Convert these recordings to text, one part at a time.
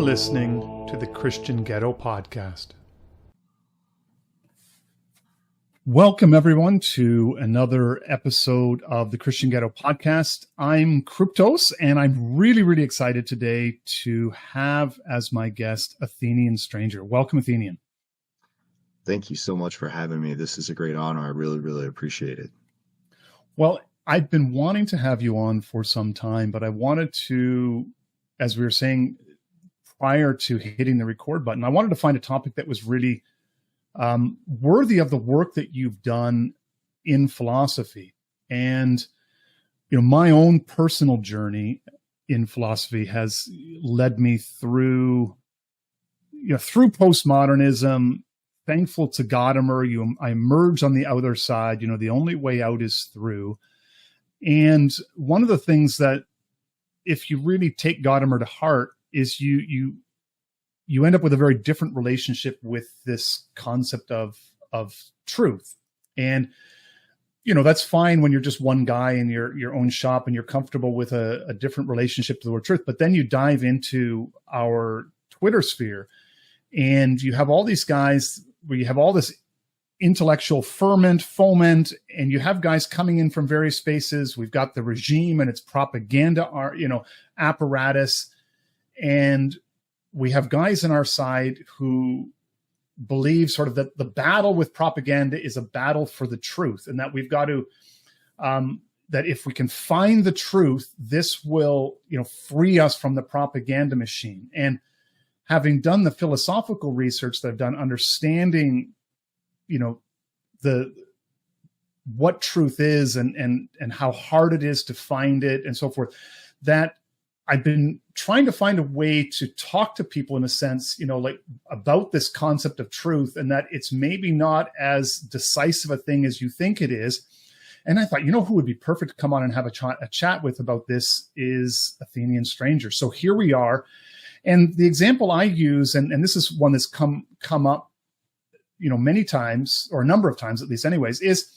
listening to the Christian Ghetto Podcast. Welcome, everyone, to another episode of the Christian Ghetto Podcast. I'm Kryptos, and I'm really excited today to have as my guest Athenian Stranger. Welcome, Athenian. Thank you so much for having me. This is a great honor. I really appreciate it. Well, I've been wanting to have you on for some time, but I wanted to, as we were saying prior to hitting the record button, I wanted to find a topic that was really worthy of the work that you've done in philosophy. And, my own personal journey in philosophy has led me through postmodernism, thankful to Gadamer. I emerged on the other side. The only way out is through. And one of the things that, if you really take Gadamer to heart, is you end up with a very different relationship with this concept of truth. And, that's fine when you're just one guy in your own shop and you're comfortable with a different relationship to the word truth. But then you dive into our Twitter sphere and you have all these guys where you have all this intellectual foment, and you have guys coming in from various spaces. We've got the regime and its propaganda, apparatus. And we have guys on our side who believe sort of that the battle with propaganda is a battle for the truth, and that we've got to, that if we can find the truth, this will, free us from the propaganda machine. And having done the philosophical research that I've done, understanding, what truth is and how hard it is to find it and so forth, that I've been trying to find a way to talk to people in a sense, about this concept of truth, and that it's maybe not as decisive a thing as you think it is. And I thought, who would be perfect to come on and have a chat with about this is Athenian Stranger. So here we are. And the example I use, and this is one that's come up, many times, or a number of times at least anyways, is,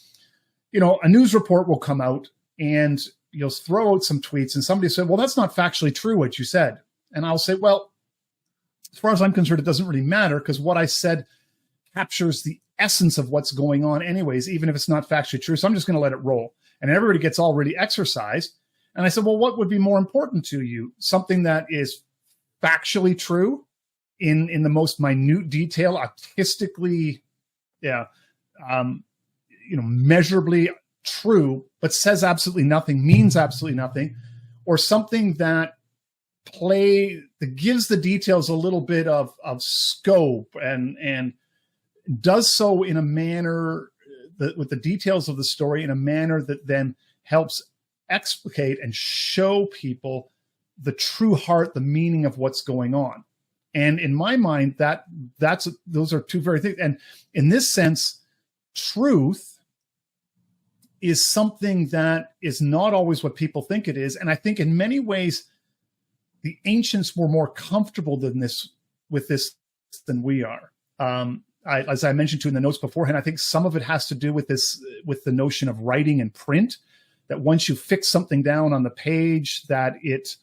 a news report will come out and you'll throw out some tweets and somebody said, well, that's not factually true what you said. And I'll say, well, as far as I'm concerned, it doesn't really matter, because what I said captures the essence of what's going on anyways, even if it's not factually true. So I'm just going to let it roll. And everybody gets all really exercised. And I said, well, what would be more important to you? Something that is factually true in the most minute detail, artistically, measurably true, but says absolutely nothing, means absolutely nothing, or something that gives the details a little bit of scope and does so in a manner with the details of the story in a manner that then helps explicate and show people the true heart, the meaning of what's going on. And in my mind, those are two very things. And in this sense, truth is something that is not always what people think it is. And I think in many ways, the ancients were more comfortable with this than we are. As I mentioned to in the notes beforehand, I think some of it has to do with the notion of writing and print, that once you fix something down on the page, that it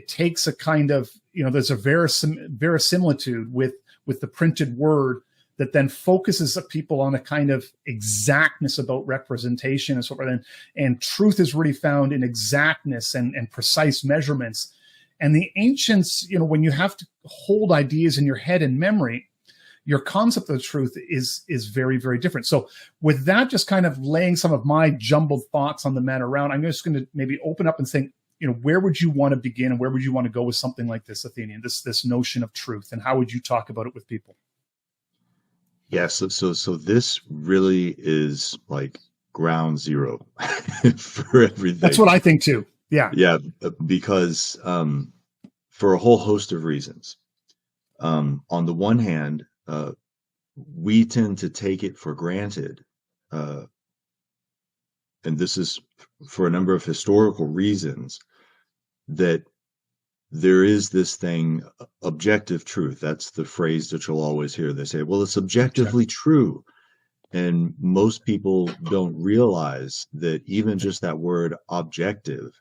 takes a kind of, there's a verisimilitude with the printed word that then focuses people on a kind of exactness about representation and so forth. And truth is really found in exactness and precise measurements. And the ancients, when you have to hold ideas in your head and memory, your concept of the truth is very different. So with that, just kind of laying some of my jumbled thoughts on the matter around, I'm just going to maybe open up and think, where would you want to begin and where would you want to go with something like this, Athenian, this notion of truth, and how would you talk about it with people? Yeah, so this really is like ground zero for everything. That's what I think too. Yeah. Yeah, because for a whole host of reasons. On the one hand, we tend to take it for granted, and this is for a number of historical reasons, that there is this thing, objective truth. That's the phrase that you'll always hear. They say, well, it's objectively true. And most people don't realize that even just that word objective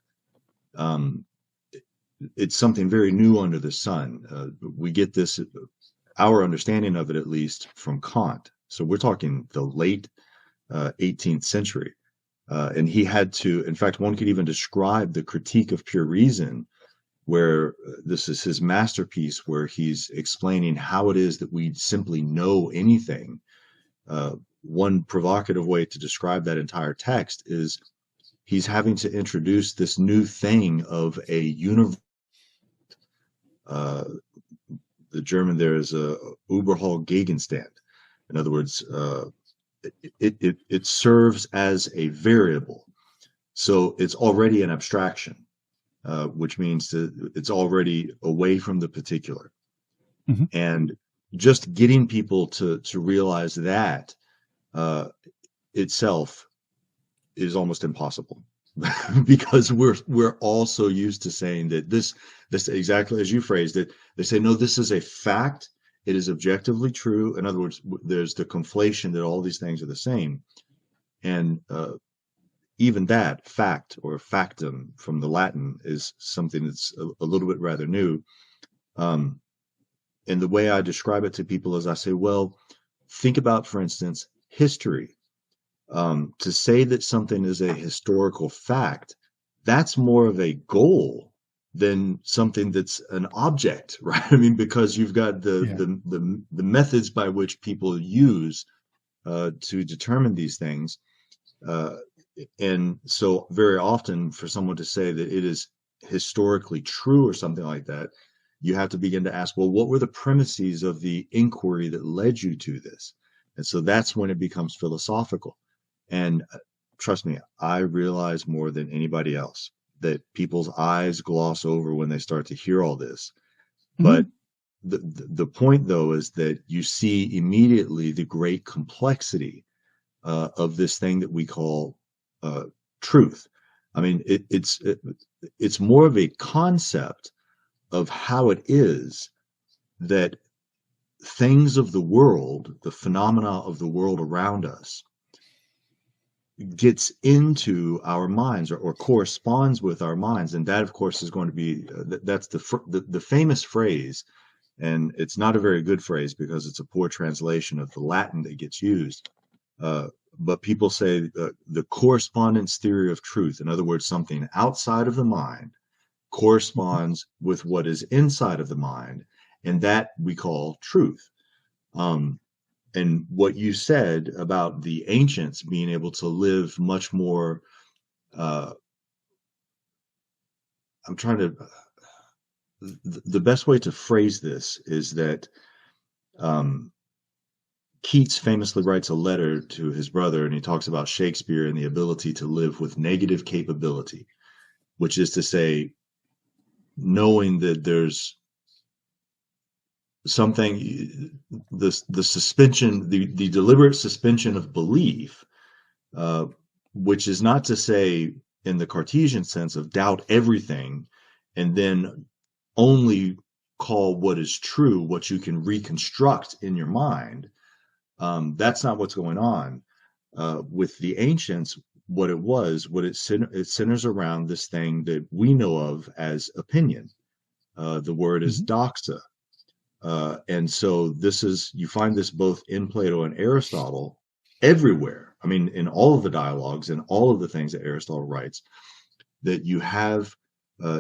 it's something very new under the sun. We get this, our understanding of it at least, from Kant. So we're talking the late 18th century. And he had to, in fact, one could even describe the Critique of Pure Reason, where this is his masterpiece, where he's explaining how it is that we simply know anything. One provocative way to describe that entire text is he's having to introduce this new thing of a universal. The German there is a Überhaupt Gegenstand. In other words, it serves as a variable. So it's already an abstraction, which means that it's already away from the particular. Mm-hmm. And just getting people to realize that itself is almost impossible. Because we're all so used to saying that this exactly as you phrased it, they say, no, this is a fact. It is objectively true. In other words, there's the conflation that all these things are the same. And even that fact, or factum from the Latin, is something that's a little bit rather new. And the way I describe it to people is I say, well, think about, for instance, history. To say that something is a historical fact, that's more of a goal than something that's an object, right? I mean, because you've got the methods by which people use to determine these things. And so very often for someone to say that it is historically true or something like that, you have to begin to ask, well, what were the premises of the inquiry that led you to this? And so that's when it becomes philosophical. And trust me, I realize more than anybody else that people's eyes gloss over when they start to hear all this. Mm-hmm. But the point, though, is that you see immediately the great complexity of this thing that we call truth. I mean, it's more of a concept of how it is that things of the world, the phenomena of the world around us, gets into our minds or corresponds with our minds. And that, of course, is going to be, that's the famous phrase, and it's not a very good phrase because it's a poor translation of the Latin that gets used. But people say the correspondence theory of truth. In other words, something outside of the mind corresponds with what is inside of the mind, and that we call truth. And what you said about the ancients being able to live much more, the best way to phrase this is that Keats famously writes a letter to his brother, and he talks about Shakespeare and the ability to live with negative capability, which is to say, knowing that there's something, the suspension, the deliberate suspension of belief, which is not to say in the Cartesian sense of doubt everything and then only call what is true what you can reconstruct in your mind. That's not what's going on. With the ancients, what it centers around this thing that we know of as opinion. The word is doxa. And so you find this both in Plato and Aristotle everywhere. I mean, in all of the dialogues and all of the things that Aristotle writes, that you have,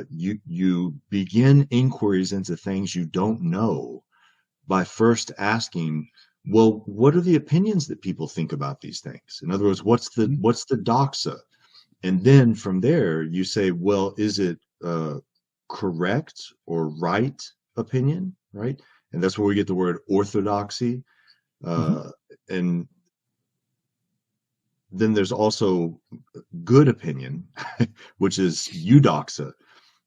you begin inquiries into things you don't know by first asking, well, what are the opinions that people think about these things? In other words, what's the doxa? And then from there you say, well, is it correct or right opinion, right? And that's where we get the word orthodoxy. And then there's also good opinion, which is eudoxa.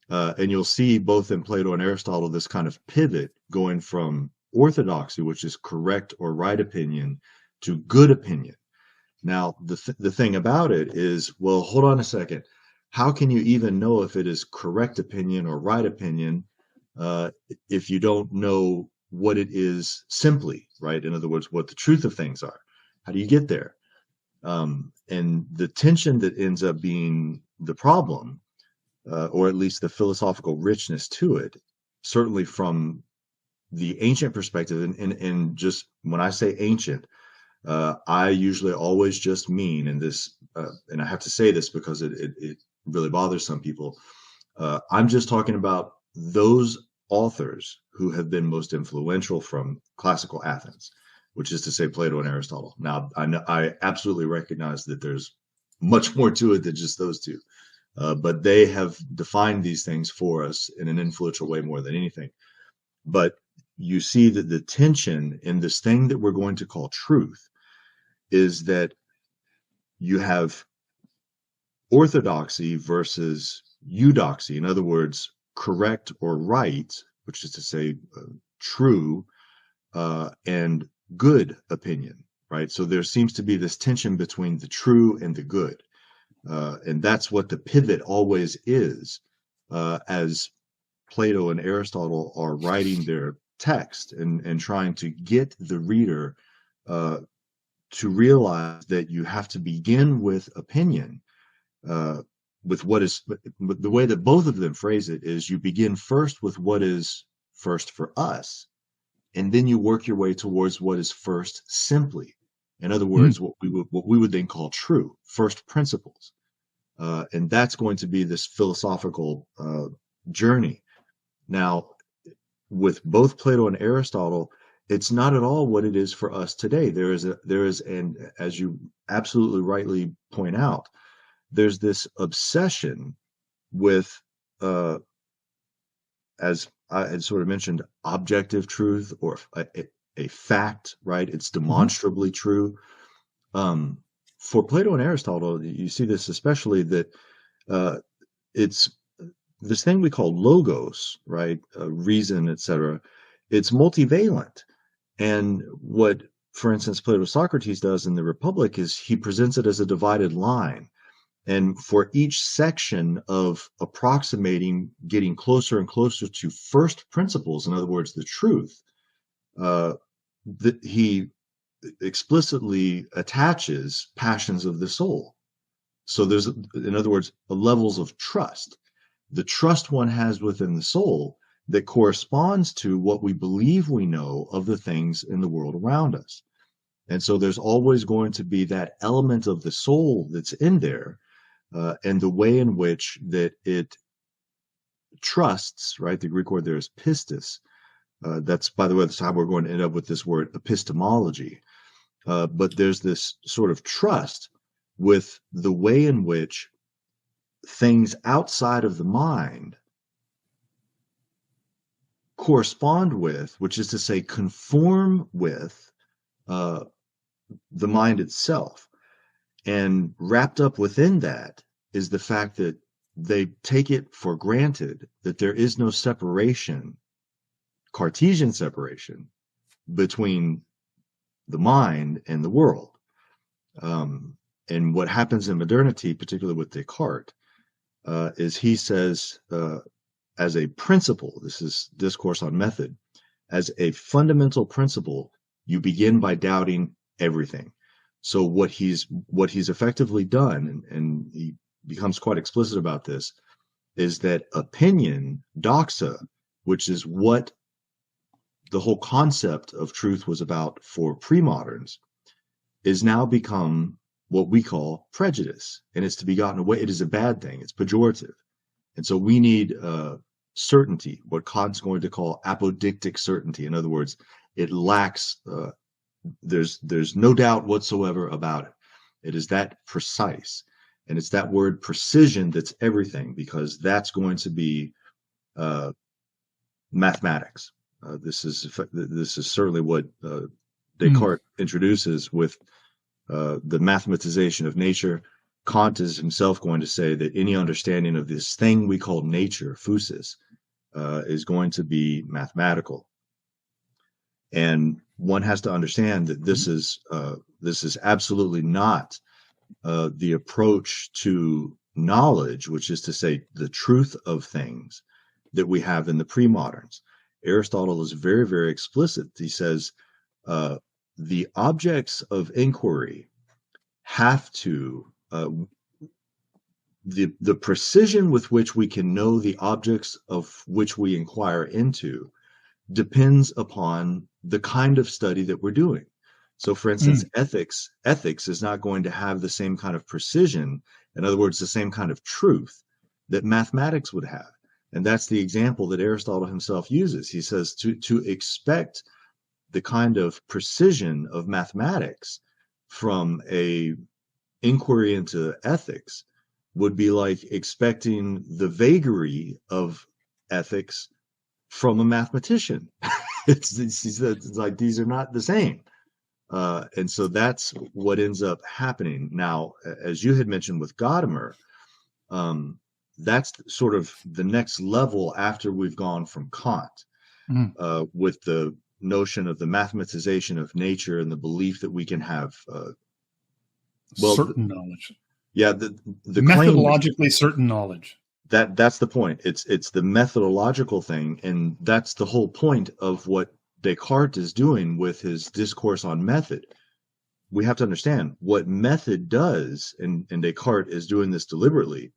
And you'll see both in Plato and Aristotle this kind of pivot going from orthodoxy, which is correct or right opinion, to good opinion. Now, the thing about it is, well, hold on a second. How can you even know if it is correct opinion or right opinion if you don't know what it is simply, right? In other words, what the truth of things are. How do you get there? And the tension that ends up being the problem or at least the philosophical richness to it, certainly from the ancient perspective. And just when I say ancient, I usually always just mean, and I have to say this because it really bothers some people. I'm just talking about those authors who have been most influential from classical Athens, which is to say Plato and Aristotle. Now, I absolutely recognize that there's much more to it than just those two, but they have defined these things for us in an influential way more than anything. But you see that the tension in this thing that we're going to call truth is that you have orthodoxy versus eudoxy. In other words, correct or right, which is to say true, and good opinion, right? So there seems to be this tension between the true and the good. And that's what the pivot always is, as Plato and Aristotle are writing their text and trying to get the reader to realize that you have to begin with opinion, with what is, the way that both of them phrase it is you begin first with what is first for us, and then you work your way towards what is first simply. In other words, what we would then call true, first principles. And that's going to be this philosophical journey. Now, with both Plato and Aristotle, it's not at all what it is for us today. There is, and as you absolutely rightly point out, there's this obsession with, as I had sort of mentioned, objective truth or a fact, right? It's demonstrably true. For Plato and Aristotle, you see this especially that it's this thing we call logos, right? Reason, etc. It's multivalent. And what, for instance, Plato's Socrates does in the Republic is he presents it as a divided line. And for each section of approximating, getting closer and closer to first principles, in other words, the truth, that he explicitly attaches passions of the soul. So there's, in other words, levels of trust. The trust one has within the soul that corresponds to what we believe we know of the things in the world around us. And so there's always going to be that element of the soul that's in there, and the way in which that it trusts, right? The Greek word there is pistis. That's, by the way, that's how we're going to end up with this word epistemology. But there's this sort of trust with the way in which things outside of the mind correspond with, which is to say, conform with the mind itself. And wrapped up within that is the fact that they take it for granted that there is no separation, Cartesian separation, between the mind and the world. And what happens in modernity, particularly with Descartes, is he says, as a principle, this is Discourse on Method, as a fundamental principle, you begin by doubting everything. So what he's effectively done, and he becomes quite explicit about this, is that opinion, doxa, which is what the whole concept of truth was about for pre-moderns, is now become what we call prejudice, and it's to be gotten away. It is a bad thing. It's pejorative. And so we need certainty, what Kant's going to call apodictic certainty. In other words, it lacks, there's no doubt whatsoever about it. It is that precise. And it's that word precision that's everything, because that's going to be mathematics. This is certainly what Descartes introduces with the mathematization of nature. Kant is himself going to say that any understanding of this thing we call nature, physis, is going to be mathematical. And one has to understand that this is absolutely not the approach to knowledge, which is to say the truth of things, that we have in the pre-moderns. Aristotle is very, very explicit. He says the objects of inquiry have to, the precision with which we can know the objects of which we inquire into depends upon the kind of study that we're doing. So, for instance, ethics is not going to have the same kind of precision, in other words, the same kind of truth that mathematics would have. And that's the example that Aristotle himself uses. He says to expect the kind of precision of mathematics from a inquiry into ethics would be like expecting the vagary of ethics from a mathematician. It's like these are not the same. And so that's what ends up happening. Now, as you had mentioned with Gadamer, that's sort of the next level after we've gone from Kant, with the notion of the mathematization of nature and the belief that we can have certain knowledge. Yeah, the methodologically certain knowledge. That's the point. It's the methodological thing, and that's the whole point of what Descartes is doing with his discourse on method. We have to understand what method does, and Descartes is doing this deliberately,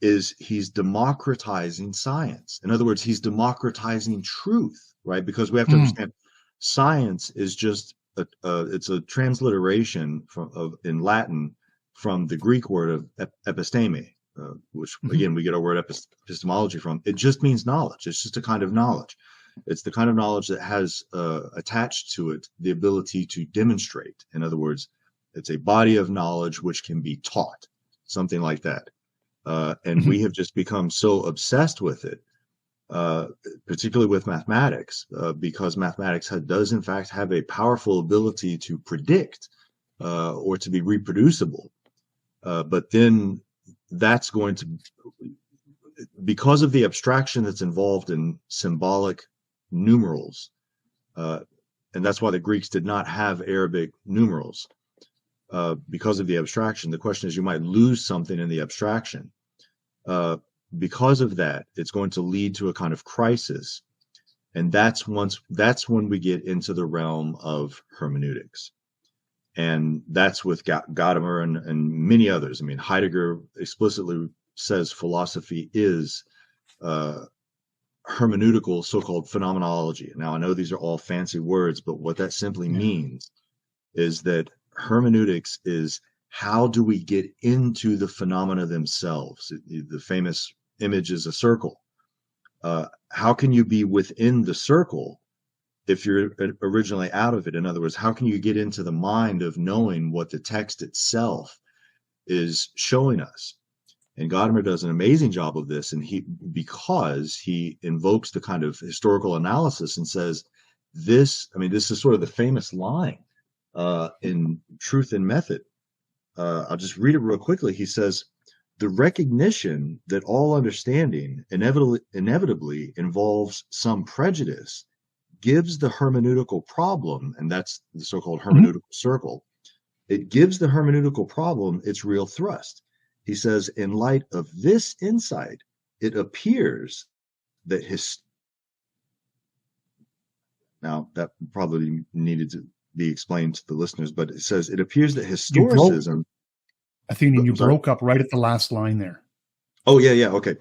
is he's democratizing science. In other words, he's democratizing truth, right? Because we have to understand science is just it's a transliteration in Latin from the Greek word of episteme, which again we get our word epistemology from. It just means knowledge. It's just a kind of knowledge. It's the kind of knowledge that has attached to it the ability to demonstrate. In other words, it's a body of knowledge which can be taught, something like that. And we have just become so obsessed with it, particularly with mathematics, because mathematics does in fact have a powerful ability to predict or to be reproducible. But then that's going to, because of the abstraction that's involved in symbolic numerals, and that's why the Greeks did not have Arabic numerals, because of the abstraction. The question is, you might lose something in the abstraction. Because of that, it's going to lead to a kind of crisis. And that's when we get into the realm of hermeneutics. And that's with Gadamer and many others. I mean, Heidegger explicitly says philosophy is hermeneutical, so-called phenomenology. Now, I know these are all fancy words, but what that simply means is that hermeneutics is how do we get into the phenomena themselves? The famous image is a circle. How can you be within the circle if you're originally out of it? In other words, how can you get into the mind of knowing what the text itself is showing us? And Gadamer does an amazing job of this, and because he invokes the kind of historical analysis and says, this is sort of the famous line in Truth and Method. I'll just read it real quickly. He says, the recognition that all understanding inevitably involves some prejudice gives the hermeneutical problem, and that's the so-called hermeneutical circle, it gives the hermeneutical problem its real thrust. He says, in light of this insight, it appears that now that probably needed to be explained to the listeners, but it says, it appears that historicism... Athenian, you broke up right at the last line there. Oh, yeah, okay.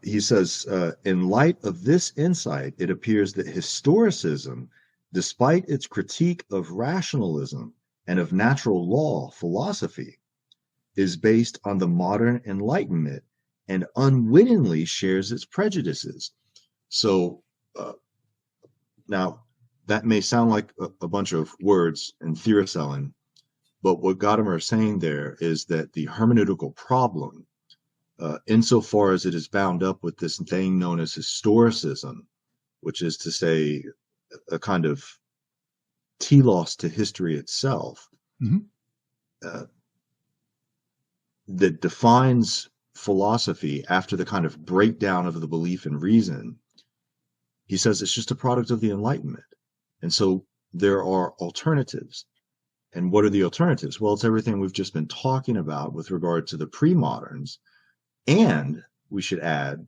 He says, in light of this insight, it appears that historicism, despite its critique of rationalism and of natural law philosophy, is based on the modern Enlightenment and unwittingly shares its prejudices. So now that may sound like a bunch of words and theory-selling, but what Gadamer is saying there is that the hermeneutical problem, insofar as it is bound up with this thing known as historicism, which is to say a kind of telos to history itself, that defines philosophy after the kind of breakdown of the belief in reason, he says it's just a product of the Enlightenment. And so there are alternatives. And what are the alternatives? Well, it's everything we've just been talking about with regard to the pre-moderns. And we should add,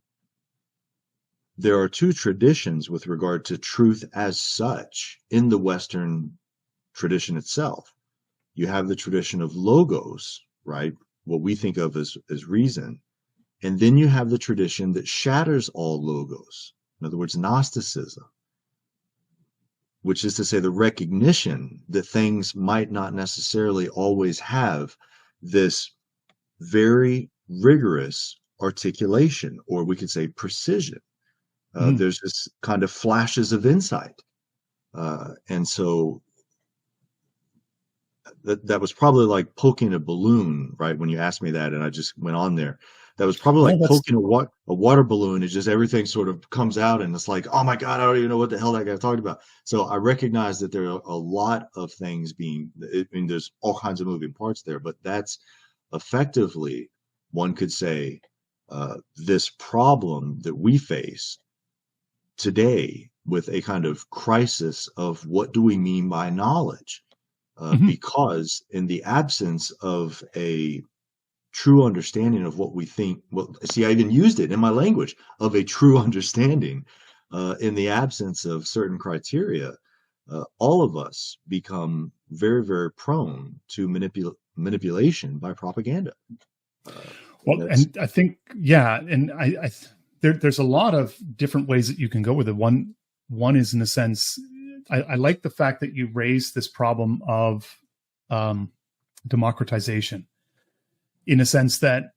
there are two traditions with regard to truth as such in the Western tradition itself. You have the tradition of logos, right, what we think of as reason. And then you have the tradition that shatters all logos. In other words, Gnosticism, which is to say the recognition that things might not necessarily always have this very rigorous articulation, or we could say precision. There's this kind of flashes of insight. And so that was probably like poking a balloon, right? When you asked me that, and I just went on there. That was probably like poking a water balloon. It's just everything sort of comes out, and it's like, oh my God, I don't even know what the hell that guy talked about. So I recognize that there are a lot of things there's all kinds of moving parts there, but that's effectively, one could say, this problem that we face today with a kind of crisis of what do we mean by knowledge? Because in the absence of a true understanding of what we think, I even used it in my language, of a true understanding, in the absence of certain criteria, all of us become very, very prone to manipulation by propaganda. And I think, and there's a lot of different ways that you can go with it. One is, in a sense, I like the fact that you raised this problem of democratization, in a sense that,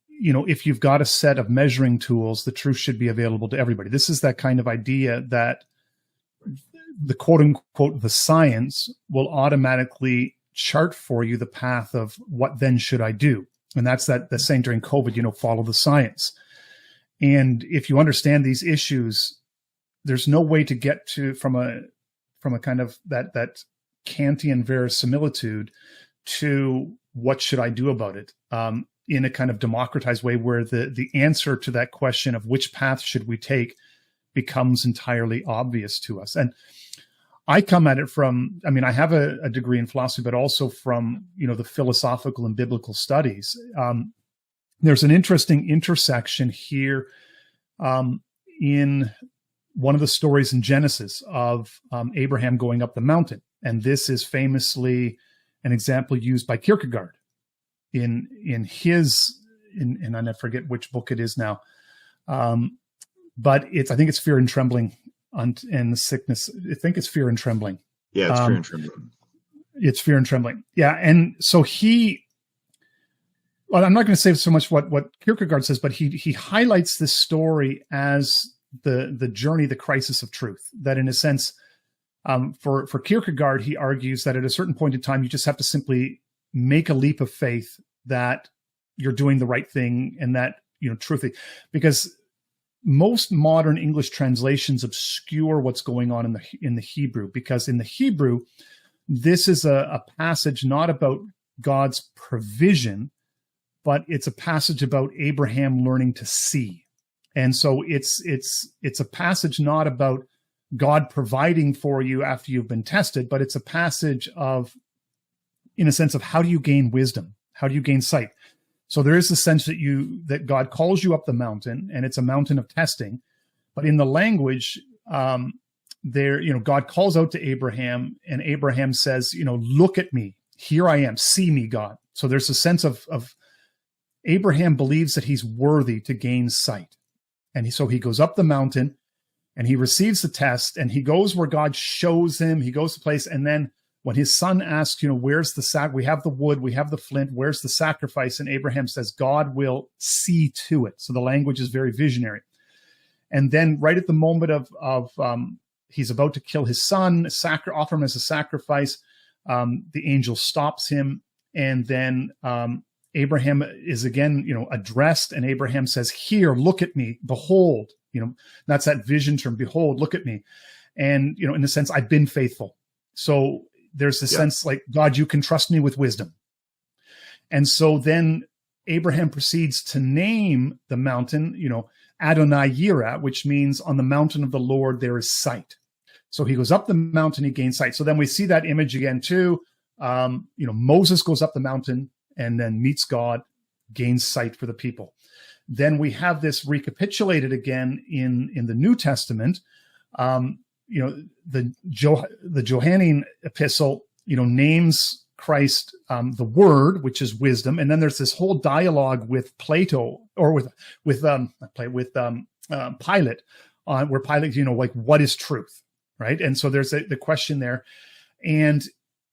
if you've got a set of measuring tools, the truth should be available to everybody. This is that kind of idea that the quote unquote, the science will automatically chart for you the path of what then should I do. And that's the saying during COVID, follow the science. And if you understand these issues, there's no way to get to from a kind of that Kantian verisimilitude to what should I do about it, in a kind of democratized way, where the answer to that question of which path should we take becomes entirely obvious to us. And I come at it from, I have a degree in philosophy, but also from, the philosophical and biblical studies. There's an interesting intersection here in one of the stories in Genesis of Abraham going up the mountain. And this is famously an example used by Kierkegaard in I forget which book it is now. But I think it's Fear and Trembling and the Sickness. I think it's Fear and Trembling. Yeah, it's Fear and Trembling. It's Fear and Trembling. Yeah. And so I'm not going to say so much what Kierkegaard says, but he highlights this story as the journey, the crisis of truth, that in a sense, for Kierkegaard, he argues that at a certain point in time, you just have to simply make a leap of faith that you're doing the right thing, and that, truthfully, because most modern English translations obscure what's going on in the Hebrew, because in the Hebrew, this is a passage not about God's provision, but it's a passage about Abraham learning to see. And so it's a passage not about God providing for you after you've been tested, but it's a passage of, in a sense, of how do you gain wisdom? How do you gain sight? So there is the sense that God calls you up the mountain, and it's a mountain of testing. But in the language, God calls out to Abraham, and Abraham says, look at me, here I am, see me, God. So there's a sense of Abraham believes that he's worthy to gain sight. And so he goes up the mountain, and he receives the test, and he goes where God shows him. He goes to the place, and then when his son asks, where's the sac? We have the wood, we have the flint, where's the sacrifice? And Abraham says, God will see to it. So the language is very visionary. And then right at the moment of he's about to kill his son, offer him as a sacrifice, the angel stops him, and then Abraham is again, addressed, and Abraham says, here, look at me, behold, that's that vision term, behold, look at me. And, in a sense, I've been faithful. So there's this sense like, God, you can trust me with wisdom. And so then Abraham proceeds to name the mountain, Adonai Yireh, which means on the mountain of the Lord, there is sight. So he goes up the mountain, he gains sight. So then we see that image again too. Moses goes up the mountain and then meets God, gains sight for the people. Then we have this recapitulated again in the New Testament. The Johannine epistle, names Christ the Word, which is wisdom, and then there's this whole dialogue with Plato, or with Pilate, where Pilate, like, what is truth, right? And so there's the question there, and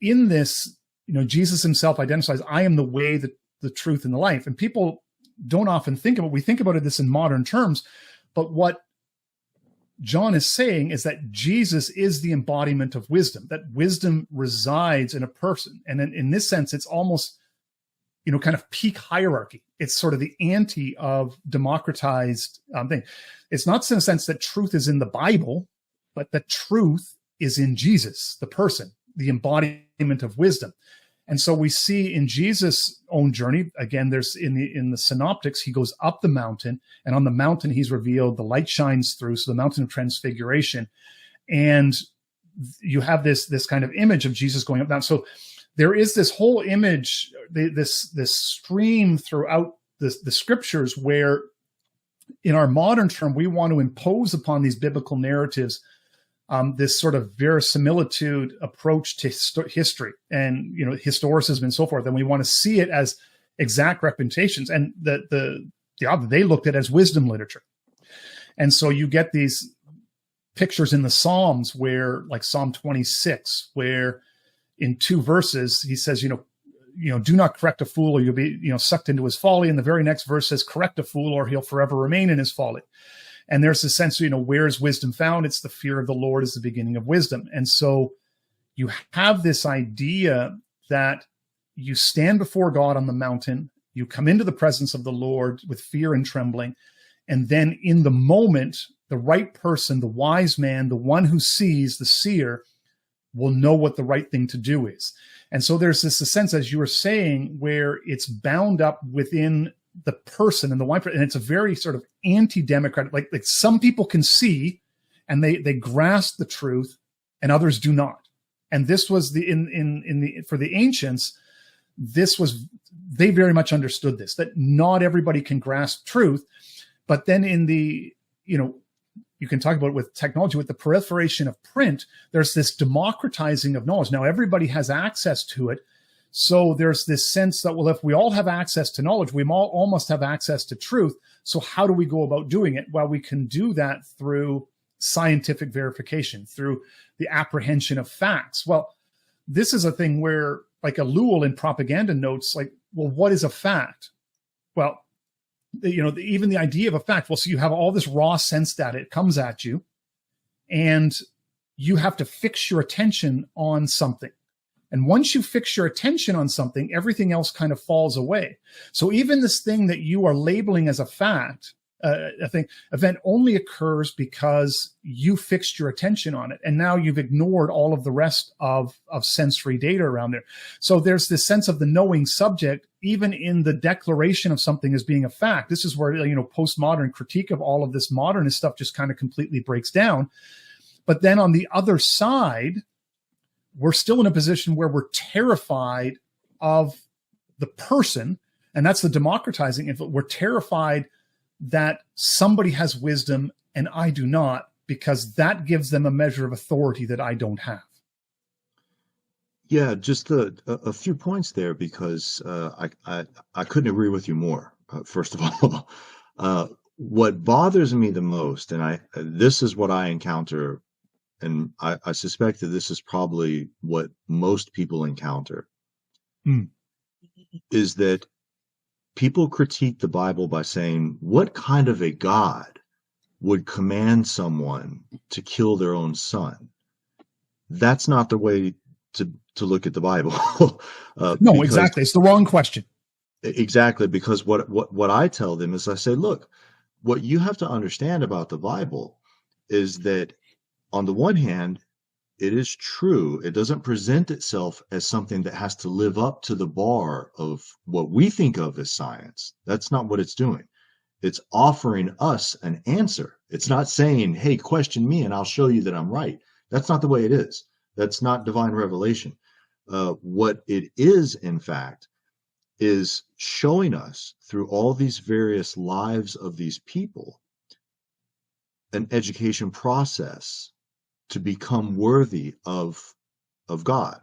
in this, Jesus himself identifies, I am the way, the truth, and the life. And people don't often think about, we think about this in modern terms, but what John is saying is that Jesus is the embodiment of wisdom, that wisdom resides in a person. And in this sense, it's almost, kind of peak hierarchy. It's sort of the anti of democratized thing. It's not in a sense that truth is in the Bible, but that truth is in Jesus, the person, the embodiment of wisdom. And so we see in Jesus' own journey, again, there's in the synoptics, he goes up the mountain, and on the mountain he's revealed, the light shines through, so the mountain of transfiguration. And you have this kind of image of Jesus going up down. So there is this whole image, this stream throughout the scriptures, where in our modern term, we want to impose upon these biblical narratives this sort of verisimilitude approach to history and, historicism and so forth. And we want to see it as exact representations. And the author, they looked at it as wisdom literature. And so you get these pictures in the Psalms where, like Psalm 26, where in 2 verses, he says, do not correct a fool or you'll be, sucked into his folly. And the very next verse says, correct a fool or he'll forever remain in his folly. And there's a sense, where is wisdom found? It's the fear of the Lord is the beginning of wisdom. And so you have this idea that you stand before God on the mountain, you come into the presence of the Lord with fear and trembling. And then in the moment, the right person, the wise man, the one who sees, the seer, will know what the right thing to do is. And so there's this sense, as you were saying, where it's bound up within the person and the wine, and it's a very sort of anti-democratic, like some people can see and they grasp the truth and others do not. And this was for the ancients, they very much understood this, that not everybody can grasp truth. But then you can talk about it with technology, with the proliferation of print, there's this democratizing of knowledge. Now everybody has access to it. So there's this sense that, well, if we all have access to knowledge, we all must have access to truth. So how do we go about doing it? Well, we can do that through scientific verification, through the apprehension of facts. Well, this is a thing where, like a Lowell in propaganda notes, like, well, what is a fact? Well, even the idea of a fact, well, so you have all this raw sense data, it comes at you, and you have to fix your attention on something. And once you fix your attention on something, everything else kind of falls away. So even this thing that you are labeling as a fact, event only occurs because you fixed your attention on it. And now you've ignored all of the rest of sensory data around there. So there's this sense of the knowing subject, even in the declaration of something as being a fact. This is where, postmodern critique of all of this modernist stuff just kind of completely breaks down. But then on the other side, we're still in a position where we're terrified of the person, and that's the democratizing. If we're terrified that somebody has wisdom and I do not, because that gives them a measure of authority that I don't have. Yeah, just a few points there, because I couldn't agree with you more. First of all, what bothers me the most, and this is what I encounter, and I suspect that this is probably what most people encounter, is that people critique the Bible by saying, what kind of a God would command someone to kill their own son? That's not the way to look at the Bible. No, exactly. It's the wrong question. Exactly, because what I tell them is, I say, look, what you have to understand about the Bible is that, on the one hand, it is true. It doesn't present itself as something that has to live up to the bar of what we think of as science. That's not what it's doing. It's offering us an answer. It's not saying, hey, question me and I'll show you that I'm right. That's not the way it is. That's not divine revelation. What it is, in fact, is showing us through all these various lives of these people an education process to become worthy of of God,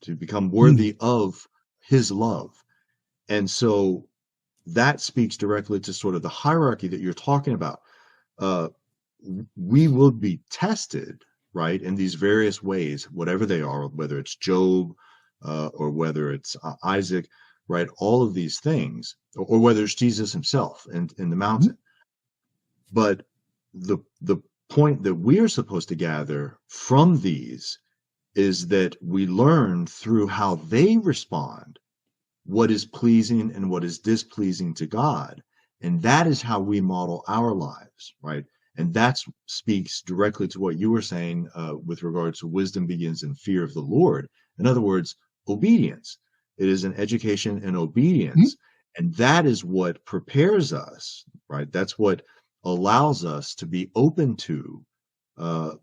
to become Mm. worthy of his love. And so that speaks directly to sort of the hierarchy that you're talking about. Uh, we will be tested, right, in these various ways, whatever they are, whether it's Job or whether it's Isaac, right, all of these things, or whether it's Jesus himself in the Mhm. mountain. But the point that we're supposed to gather from these is that we learn through how they respond what is pleasing and what is displeasing to God. And that is how we model our lives, right? And that speaks directly to what you were saying with regard to wisdom begins in fear of the Lord. In other words, obedience. It is an education in Mhm. obedience. And that is what prepares us, right? That's what allows us to be open to uh,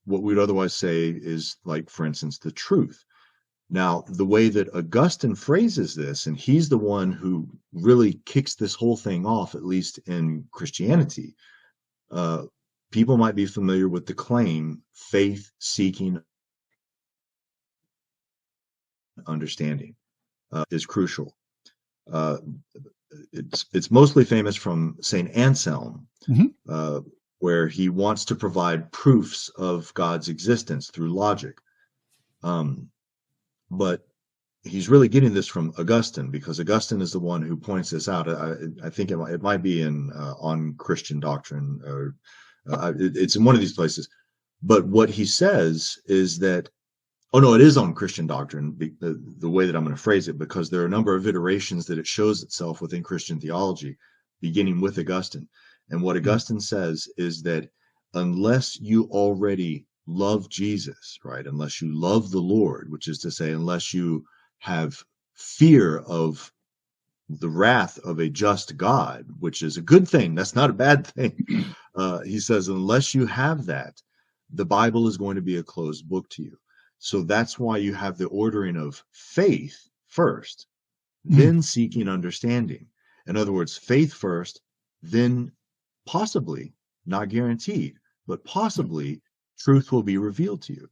what we'd otherwise say is, like, for instance, the truth. Now, the way that Augustine phrases this, and he's the one who really kicks this whole thing off, at least in Christianity, uh, people might be familiar with the claim faith seeking understanding is crucial. Uh, it's mostly famous from St. Anselm, Mhm. uh, where he wants to provide proofs of God's existence through logic. Um, but he's really getting this from Augustine, because Augustine is the one who points this out. I think it might be in On Christian Doctrine, or it's in one of these places. But what he says is that, oh no, it is On Christian Doctrine, the way that I'm going to phrase it, because there are a number of iterations that it shows itself within Christian theology, beginning with Augustine. And what Mm. Augustine says is that unless you already love Jesus, right, unless you love the Lord, which is to say, unless you have fear of the wrath of a just God, which is a good thing, that's not a bad thing. He says, unless you have that, the Bible is going to be a closed book to you. So that's why you have the ordering of faith first, Mm. then seeking understanding. In other words, faith first, then possibly, not guaranteed, but possibly truth will be revealed to you.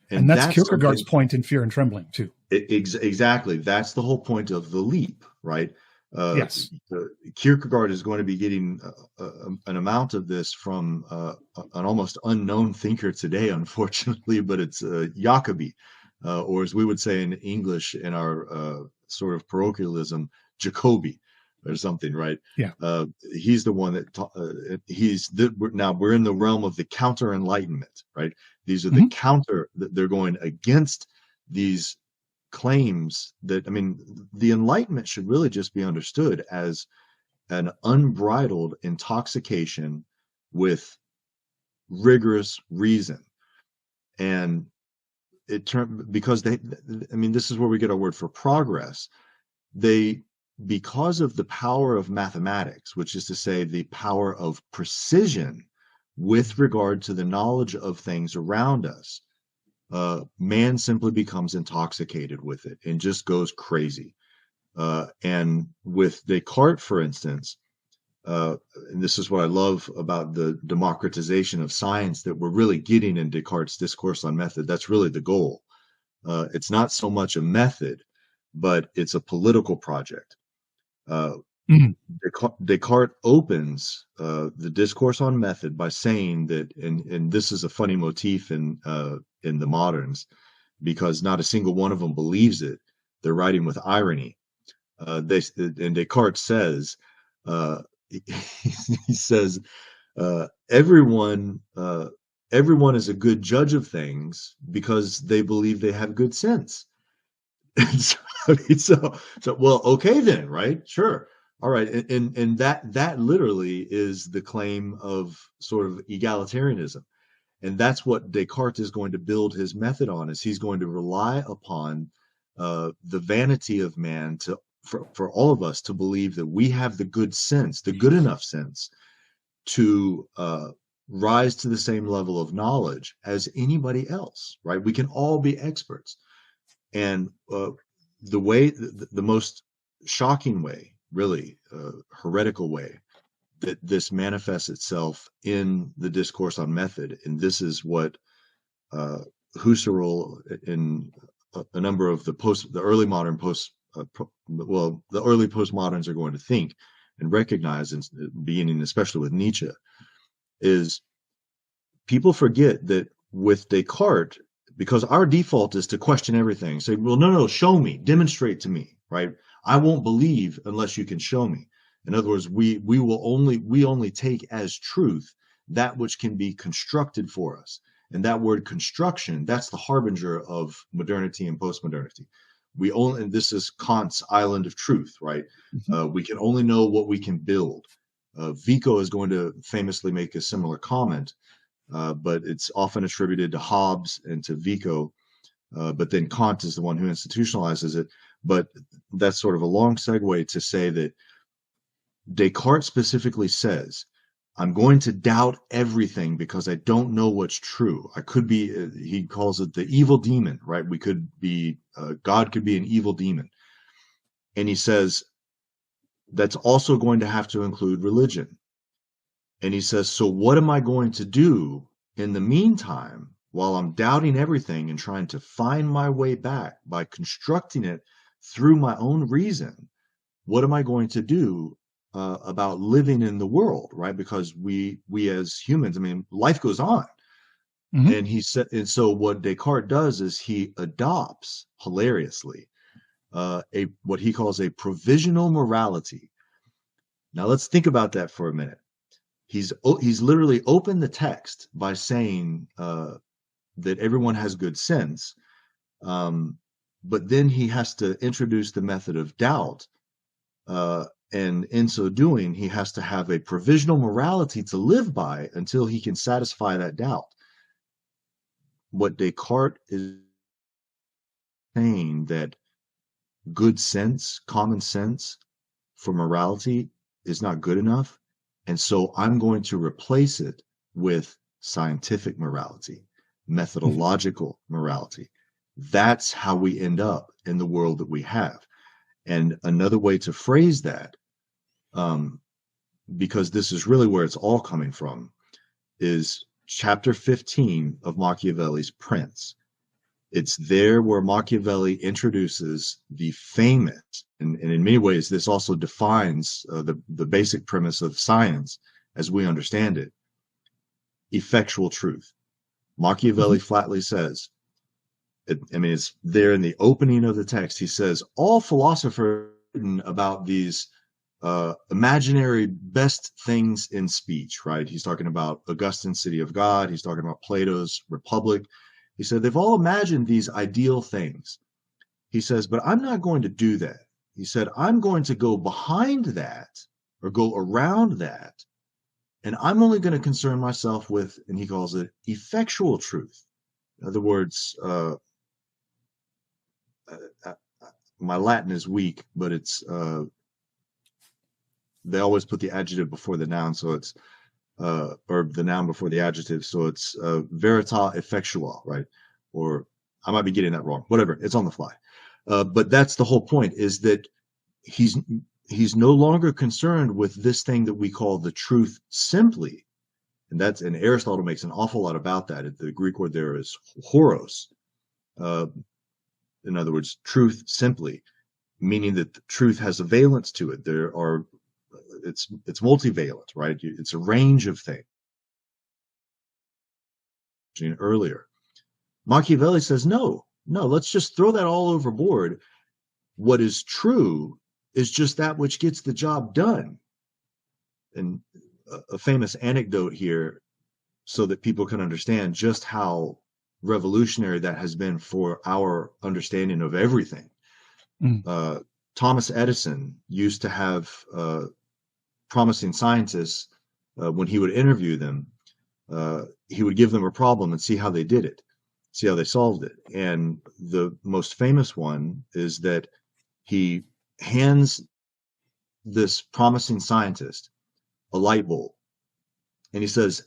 And And that's that's Kierkegaard's something. point in Fear and Trembling too. Exactly. That's the whole point of the leap, right? Uh, Yes. Kierkegaard is going to be getting an amount of this from an almost unknown thinker today, unfortunately, but it's Jacobi, or as we would say in English in our sort of parochialism, Jacobi, or something, right? Yeah. He's the one that now we're in the realm of the counter enlightenment, right? These are the Mhm. counter, they're going against these claims that, I mean, the Enlightenment should really just be understood as an unbridled intoxication with rigorous reason. And it turned, because I mean, this is where we get our word for progress. They, because of the power of mathematics, which is to say the power of precision with regard to the knowledge of things around us, man simply becomes intoxicated with it and just goes crazy. And with Descartes, for instance, and this is what I love about the democratization of science that we're really getting in Descartes' Discourse on Method. That's really the goal. It's not so much a method, but it's a political project. Uh, Mhm. Descartes opens the Discourse on Method by saying that, and this is a funny motif in the moderns, because not a single one of them believes it. They're writing with irony. And Descartes says, uh, he says, everyone everyone is a good judge of things because they believe they have good sense. And so, I mean, so well, okay then, right? Sure. All right. And that literally is the claim of sort of egalitarianism. And that's what Descartes is going to build his method on, is he's going to rely upon the vanity of man for all of us to believe that we have the good sense, the good enough sense to rise to the same level of knowledge as anybody else, right? We can all be experts. And the most shocking way, really heretical way that this manifests itself in the Discourse on Method, and this is what Husserl in a number of the early modern the early postmoderns are going to think and recognize, and beginning especially with Nietzsche, is people forget that with Descartes, because our default is to question everything, say, well, no, show me, demonstrate to me, right? I won't believe unless you can show me. In other words, we only take as truth that which can be constructed for us. And that word construction, that's the harbinger of modernity and postmodernity. And this is Kant's island of truth, right? We can only know what we can build. Vico is going to famously make a similar comment, but it's often attributed to Hobbes and to Vico. But then Kant is the one who institutionalizes it. But that's sort of a long segue to say that Descartes specifically says, I'm going to doubt everything because I don't know what's true. I could be, he calls it the evil demon, right? We could be, God could be an evil demon. And he says, that's also going to have to include religion. And he says, so what am I going to do in the meantime while I'm doubting everything and trying to find my way back by constructing it through my own reason? What am I going to do about living in the world, right? Because we as humans, I mean, life goes on. Mm-hmm. And he said, and so what Descartes does is he adopts, hilariously, what he calls a provisional morality. Now let's think about that for a minute. He's literally opened the text by saying that everyone has good sense, but then he has to introduce the method of doubt. And in so doing, he has to have a provisional morality to live by until he can satisfy that doubt. What Descartes is saying, that good sense, common sense for morality is not good enough. And so I'm going to replace it with scientific morality, methodological morality. That's how we end up in the world that we have. And another way to phrase that, because this is really where it's all coming from, is chapter 15 of Machiavelli's Prince. It's there where Machiavelli introduces the famous, and in many ways this also defines the basic premise of science as we understand it, effectual truth. Machiavelli flatly says, it's there in the opening of the text. He says, all philosophers written about these imaginary best things in speech, right? He's talking about Augustine's City of God. He's talking about Plato's Republic. He said, they've all imagined these ideal things. He says, but I'm not going to do that. He said, I'm going to go behind that or go around that. And I'm only going to concern myself with, and he calls it effectual truth. In other words, my Latin is weak, but it's, they always put the adjective before the noun. So it's, or the noun before the adjective. So it's verita effectua, right? Or I might be getting that wrong. Whatever, it's on the fly. But that's the whole point, is that he's no longer concerned with this thing that we call the truth simply. And Aristotle makes an awful lot about that. The Greek word there is horos. In other words, truth simply, meaning that the truth has a valence to it. It's multivalent, right? It's a range of things. Earlier, Machiavelli says, no, let's just throw that all overboard. What is true is just that which gets the job done. And a famous anecdote here, so that people can understand just how revolutionary that has been for our understanding of everything. Thomas Edison used to have promising scientists, when he would interview them, he would give them a problem and see how they did it, see how they solved it. And the most famous one is that he hands this promising scientist a light bulb, and he says,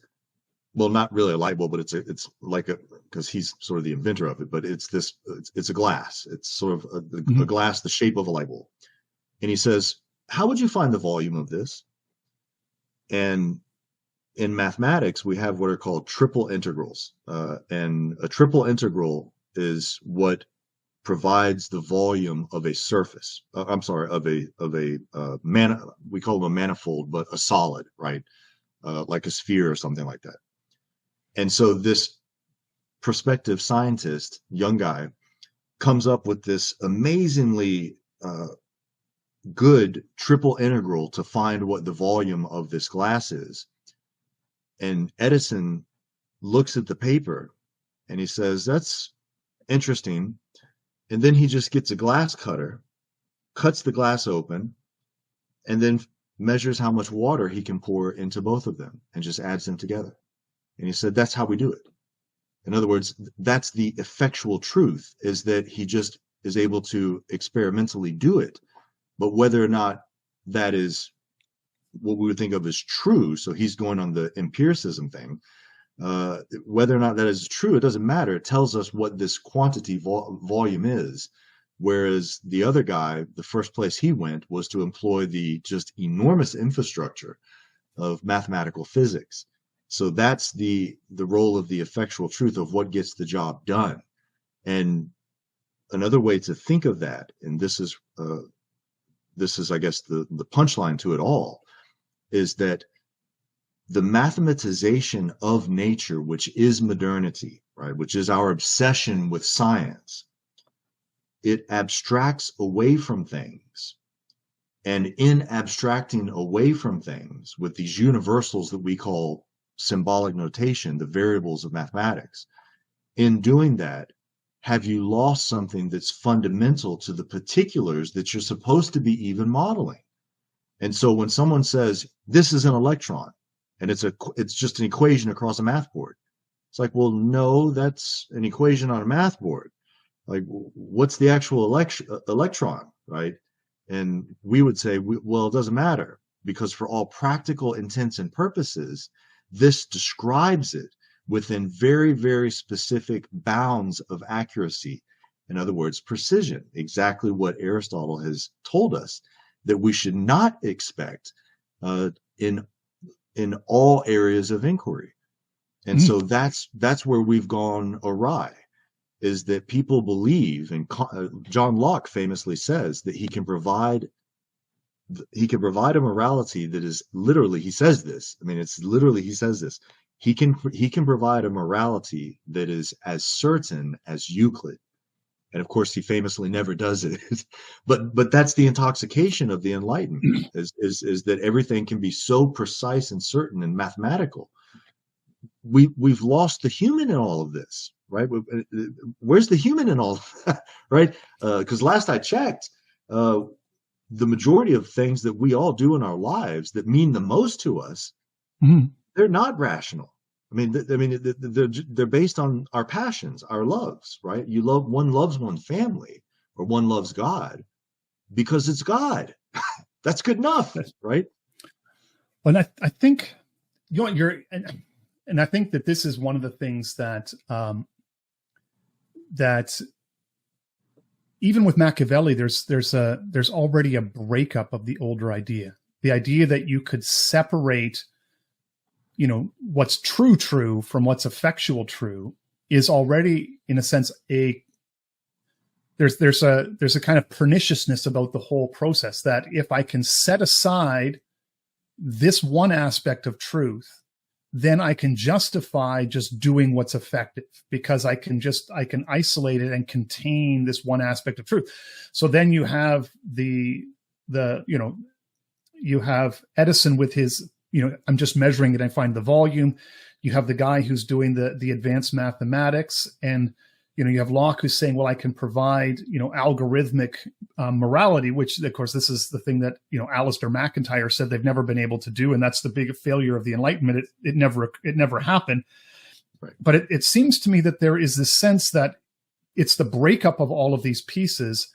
well, not really a light bulb, but it's like because he's sort of the inventor of it, but it's a glass. It's sort of a glass the shape of a light bulb. And he says, how would you find the volume of this? And in mathematics, we have what are called triple integrals. And a triple integral is what provides the volume of a surface. I'm sorry, we call them a manifold, but a solid, right? Like a sphere or something like that. And so this prospective scientist, young guy, comes up with this amazingly good triple integral to find what the volume of this glass is. And Edison looks at the paper and he says, that's interesting. And then he just gets a glass cutter, cuts the glass open, and then measures how much water he can pour into both of them and just adds them together. And he said, that's how we do it. In other words, that's the effectual truth, is that he just is able to experimentally do it. But whether or not that is what we would think of as true, so he's going on the empiricism thing, whether or not that is true, it doesn't matter. It tells us what this quantity volume is. Whereas the other guy, the first place he went was to employ the just enormous infrastructure of mathematical physics. So that's the role of the effectual truth of what gets the job done. And another way to think of that, and this is I guess the punchline to it all, is that the mathematization of nature, which is modernity, right, which is our obsession with science, it abstracts away from things. And in abstracting away from things with these universals that we call symbolic notation, the variables of mathematics, in doing that, have you lost something that's fundamental to the particulars that you're supposed to be even modeling? And so when someone says, this is an electron, and it's just an equation across a math board, it's like, well, no, that's an equation on a math board. Like, what's the actual electron, right? And we would say, well, it doesn't matter, because for all practical intents and purposes, this describes it within very, very specific bounds of accuracy. In other words, precision, exactly what Aristotle has told us that we should not expect in all areas of inquiry. And so that's where we've gone awry, is that people believe, and John Locke famously says that he can provide a morality that is literally, he says this, I mean, it's literally, he says this, he can provide a morality that is as certain as Euclid. And of course, he famously never does it. but that's the intoxication of the Enlightenment, is that everything can be so precise and certain and mathematical. We've lost the human in all of this, right? Where's the human in all of that, right? Because last I checked, the majority of things that we all do in our lives that mean the most to us, they're not rational. I mean, they're based on our passions, our loves, right? One loves one family, or one loves God because it's God. That's good enough, right? Well, I think and I think that this is one of the things that that even with Machiavelli, there's already a breakup of the older idea, the idea that you could separate, what's true from what's effectual true is already, in a sense, there's a kind of perniciousness about the whole process, that if I can set aside this one aspect of truth, then I can justify just doing what's effective, because I can isolate it and contain this one aspect of truth. So then you have you have Edison with his, I'm just measuring it, I find the volume. You have the guy who's doing the advanced mathematics, and you have Locke who's saying, well, I can provide algorithmic morality, which of course this is the thing that Alistair McIntyre said they've never been able to do, and that's the big failure of the Enlightenment. It never happened. Right. But it seems to me that there is this sense that it's the breakup of all of these pieces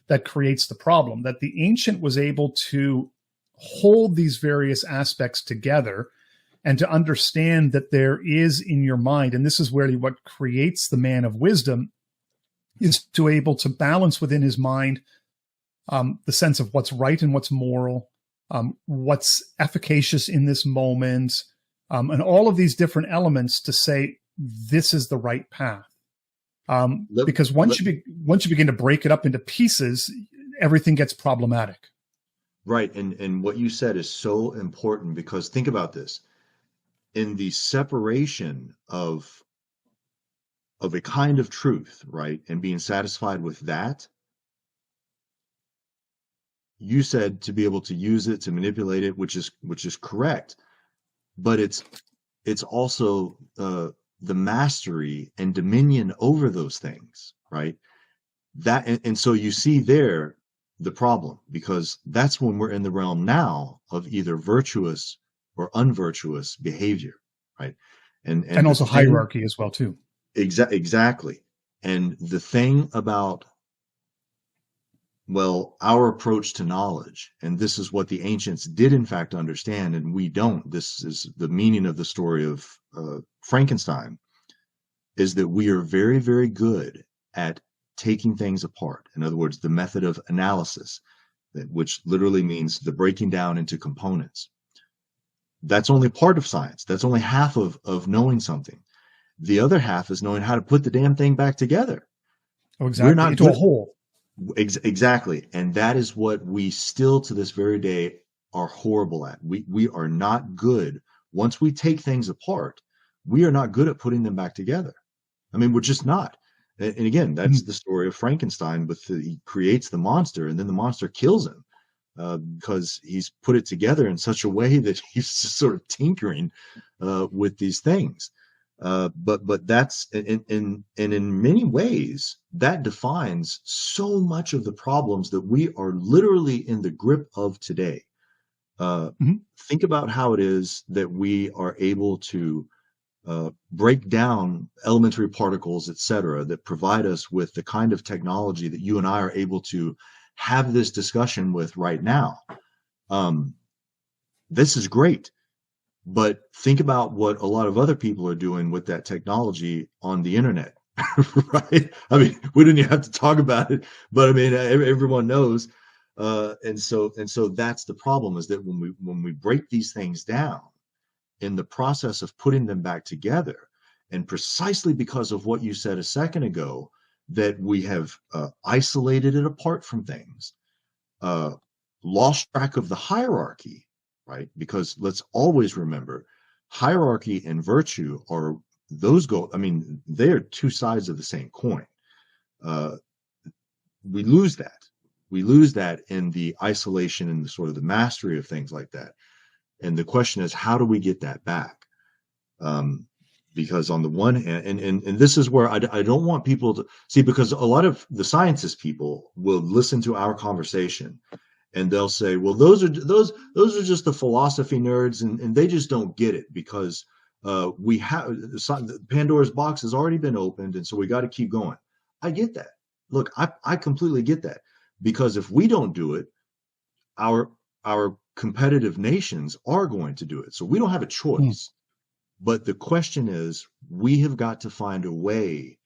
that creates the problem, that the ancient was able to hold these various aspects together and to understand that there is in your mind, and this is where what creates the man of wisdom, is to able to balance within his mind the sense of what's right and what's moral, what's efficacious in this moment, and all of these different elements to say this is the right path. Because once you begin to break it up into pieces, everything gets problematic. Right. And what you said is so important, because think about this. In the separation of a kind of truth, right, and being satisfied with that, you said to be able to use it, to manipulate it, which is correct, but it's also the mastery and dominion over those things, right? That and so you see there the problem, because that's when we're in the realm now of either virtuous or unvirtuous behavior, right? And also hierarchy as well too. Exactly. And the thing about, well, our approach to knowledge, and this is what the ancients did in fact understand, and we don't. This is the meaning of the story of Frankenstein, is that we are very, very good at taking things apart. In other words, the method of analysis, which literally means the breaking down into components. That's only part of science. That's only half of knowing something. The other half is knowing how to put the damn thing back together. Oh, exactly. We're not into a whole. Exactly. And that is what we still to this very day are horrible at. We are not good. Once we take things apart, we are not good at putting them back together. I mean, we're just not. And again, that's the story of Frankenstein. He creates the monster, and then the monster kills him because he's put it together in such a way that he's just sort of tinkering with these things. But that's in many ways that defines so much of the problems that we are literally in the grip of today. Think about how it is that we are able to break down elementary particles, etc., that provide us with the kind of technology that you and I are able to have this discussion with right now. This is great. But think about what a lot of other people are doing with that technology on the internet, right? I mean, we didn't even have to talk about it, but I mean, everyone knows. And so that's the problem, is that when we break these things down in the process of putting them back together, and precisely because of what you said a second ago, that we have isolated it apart from things, lost track of the hierarchy. Right? Because let's always remember, hierarchy and virtue are they are two sides of the same coin. We lose that. We lose that in the isolation and the sort of the mastery of things like that. And the question is, how do we get that back? Because on the one hand, and this is where I don't want people to see, because a lot of the scientist people will listen to our conversation and they'll say, well, those are just the philosophy nerds, and they just don't get it, because Pandora's box has already been opened, and so we got to keep going. I get that. Look, I completely get that, because if we don't do it, our competitive nations are going to do it. So we don't have a choice. But the question is, we have got to find a way,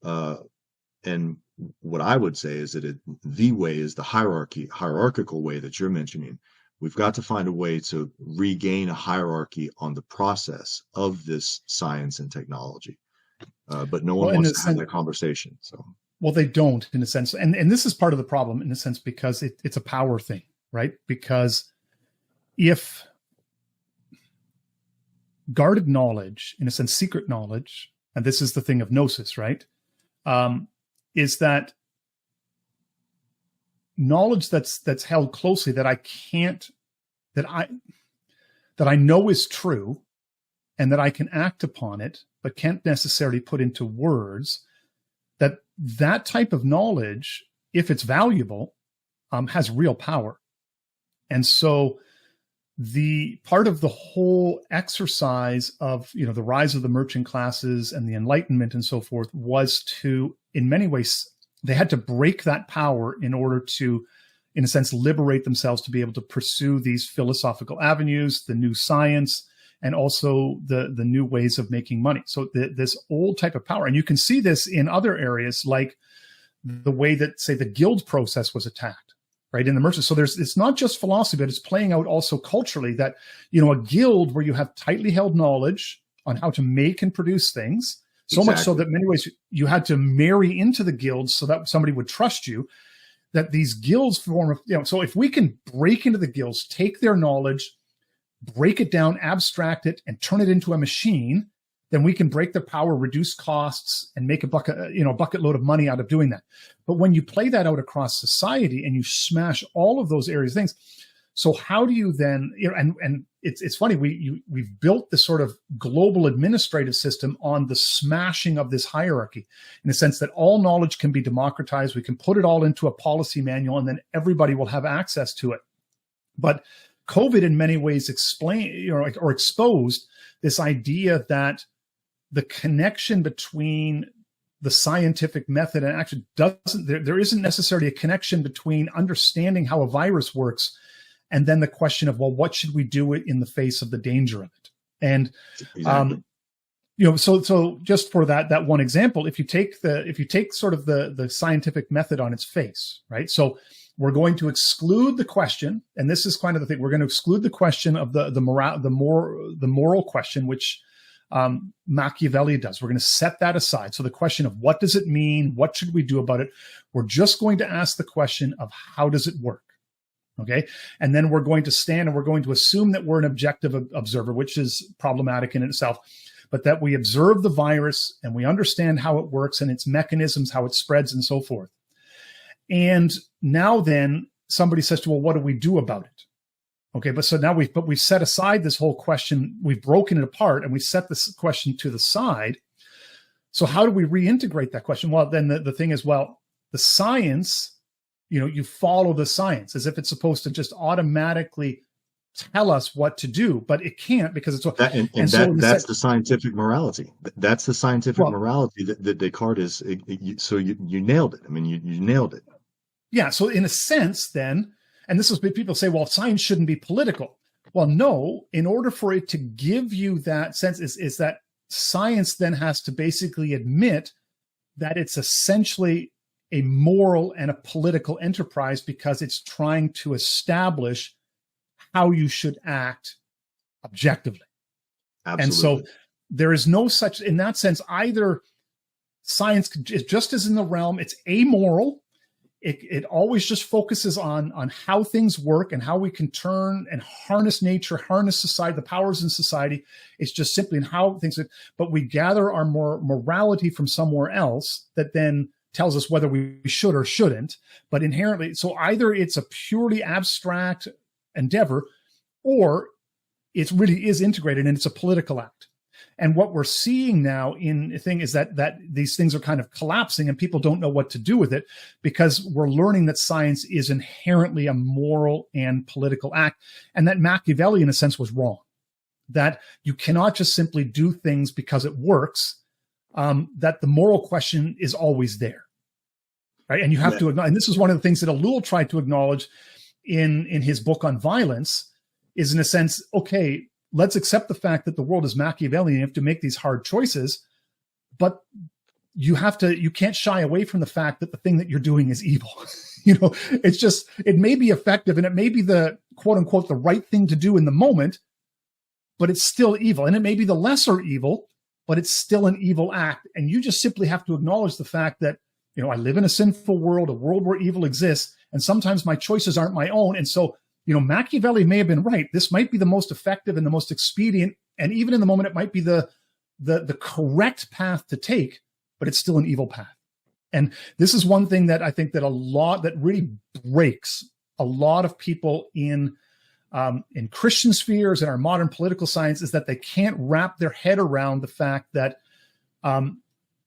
and what I would say is that the way is the hierarchical way that you're mentioning. We've got to find a way to regain a hierarchy on the process of this science and technology. But no one wants to have that conversation. So, well, they don't, in a sense. And this is part of the problem, in a sense, because it's a power thing, right? Because if guarded knowledge, in a sense, secret knowledge, and this is the thing of gnosis, right? Is that knowledge that's held closely, that I know is true, and that I can act upon it, but can't necessarily put into words, that type of knowledge, if it's valuable, has real power. And so the part of the whole exercise of, the rise of the merchant classes and the Enlightenment and so forth was to, in many ways, they had to break that power in order to, in a sense, liberate themselves to be able to pursue these philosophical avenues, the new science, and also the new ways of making money. So this old type of power, and you can see this in other areas, like the way that, say, the guild process was attacked, right? In the merchant. So it's not just philosophy, but it's playing out also culturally that, you know, a guild where you have tightly held knowledge on how to make and produce things, so much so that in many ways you had to marry into the guilds so that somebody would trust you, that these guilds form, you know, so if we can break into the guilds, take their knowledge, break it down, abstract it, and turn it into a machine, then we can break their power, reduce costs, and make a bucket load of money out of doing that. But when you play that out across society and you smash all of those areas of things, so how do you then, you know, and it's funny, we've built this sort of global administrative system on the smashing of this hierarchy, in the sense that all knowledge can be democratized. We can put it all into a policy manual, and then everybody will have access to it. But COVID in many ways exposed this idea that the connection between the scientific method and action there isn't necessarily a connection between understanding how a virus works and then the question of, well, what should we do in the face of the danger of it? And, exactly. You know, so just for that one example, if you take sort of the scientific method on its face, right? So we're going to exclude the question, and this is kind of the thing, we're going to exclude the question of the moral question, which Machiavelli does. We're going to set that aside. So the question of what does it mean? What should we do about it? We're just going to ask the question of how does it work? Okay. And then we're going to stand and we're going to assume that we're an objective observer, which is problematic in itself, but that we observe the virus and we understand how it works and its mechanisms, how it spreads and so forth. And now then somebody says to, well, what do we do about it? Okay. But so now we've set aside this whole question. We've broken it apart and we set this question to the side. So how do we reintegrate that question? Well, then the thing is, well, the science, you know, you follow the science as if it's supposed to just automatically tell us what to do, but it can't, because it's that's the scientific morality. That's the scientific morality that Descartes is. So you nailed it. I mean, you nailed it. Yeah. So in a sense, then, and this is what people say, well, science shouldn't be political. Well, no. In order for it to give you that sense, is that science then has to basically admit that it's essentially a moral and a political enterprise, because it's trying to establish how you should act objectively. Absolutely. And so there is no such, in that sense, either science is just as in the realm, it's amoral. It always just focuses on how things work and how we can turn and harness nature, harness society, the powers in society. It's just simply in how things, but we gather our morality from somewhere else that then tells us whether we should or shouldn't. But inherently, so either it's a purely abstract endeavor, or it really is integrated and it's a political act. And what we're seeing now in the thing is that these things are kind of collapsing and people don't know what to do with it, because we're learning that science is inherently a moral and political act, and that Machiavelli, in a sense, was wrong. That you cannot just simply do things because it works, that the moral question is always there. Right. And you have to acknowledge, and this is one of the things that Ellul tried to acknowledge in his book on violence, is in a sense, okay, let's accept the fact that the world is Machiavellian. You have to make these hard choices, but you can't shy away from the fact that the thing that you're doing is evil. You know, it's just, it may be effective and it may be the quote unquote, the right thing to do in the moment, but it's still evil. And it may be the lesser evil, but it's still an evil act. And you just simply have to acknowledge the fact that, you know, I live in a sinful world, a world where evil exists, and sometimes my choices aren't my own. And so, you know, Machiavelli may have been right. This might be the most effective and the most expedient, and even in the moment, it might be the correct path to take, but it's still an evil path. And this is one thing that I think that really breaks a lot of people in Christian spheres and our modern political science, is that they can't wrap their head around the fact that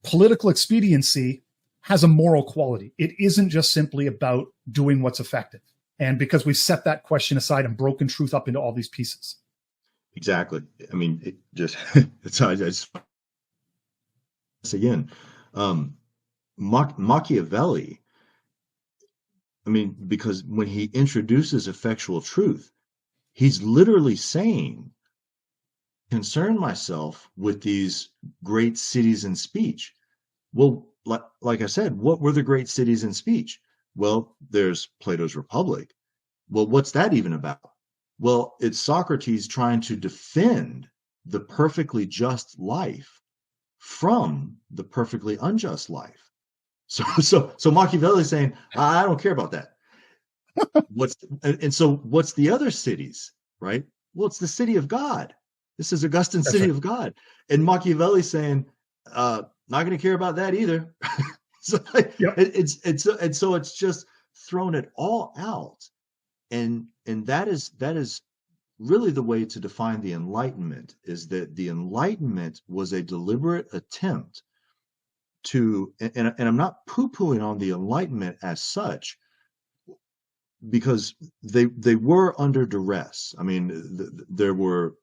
political expediency has a moral quality. It isn't just simply about doing what's effective. And because we've set that question aside and broken truth up into all these pieces. Exactly. I mean, again, Machiavelli, I mean, because when he introduces effectual truth, he's literally saying, concern myself with these great cities in speech. Well, like I said, what were the great cities in speech? Well, there's Plato's Republic. Well, what's that even about? Well, it's Socrates trying to defend the perfectly just life from the perfectly unjust life. So Machiavelli is saying, I don't care about that. So what's the other cities, right? Well, it's the city of God. This is Augustine's That's city right. of God. And Machiavelli saying, not going to care about that either. So Yep. it's just thrown it all out. And that is really the way to define the Enlightenment, is that the Enlightenment was a deliberate attempt to, and I'm not poo-pooing on the Enlightenment as such, because they were under duress. I mean, there were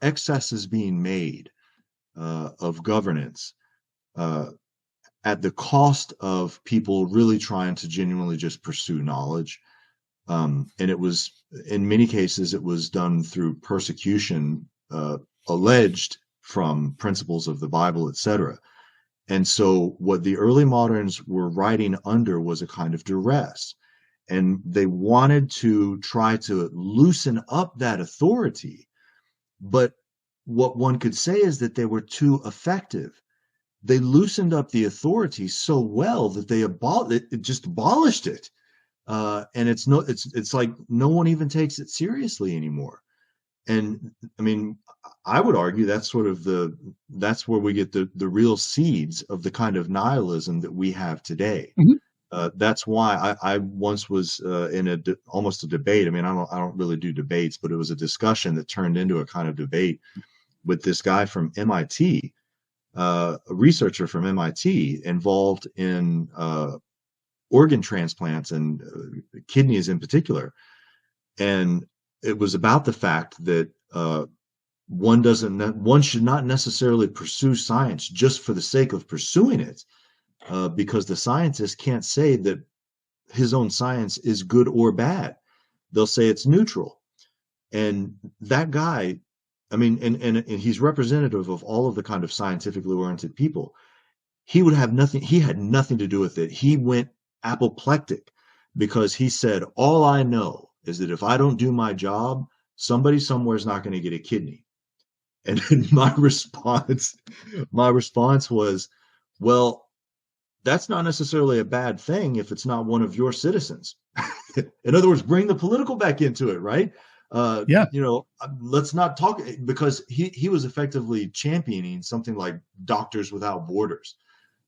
excesses being made of governance at the cost of people really trying to genuinely just pursue knowledge. And it was, in many cases, it was done through persecution alleged from principles of the Bible, etc. And so what the early moderns were writing under was a kind of duress. And they wanted to try to loosen up that authority. But what one could say is that they were too effective. They loosened up the authority so well that they just abolished it. And it's like no one even takes it seriously anymore. And I mean, I would argue that's that's where we get the real seeds of the kind of nihilism that we have today. Mhm. That's why I once was in almost a debate. I mean, I don't really do debates, but it was a discussion that turned into a kind of debate with this guy from MIT, a researcher from MIT involved in organ transplants and kidneys in particular. And it was about the fact that one should not necessarily pursue science just for the sake of pursuing it, because the scientist can't say that his own science is good or bad. They'll say it's neutral. And that guy, I mean, and he's representative of all of the kind of scientifically oriented people. He had nothing to do with it. He went apoplectic because he said, all I know is that if I don't do my job, somebody somewhere is not going to get a kidney. And my response was, well, that's not necessarily a bad thing if it's not one of your citizens. In other words, bring the political back into it, right? Yeah. Let's not talk, because he was effectively championing something like Doctors Without Borders,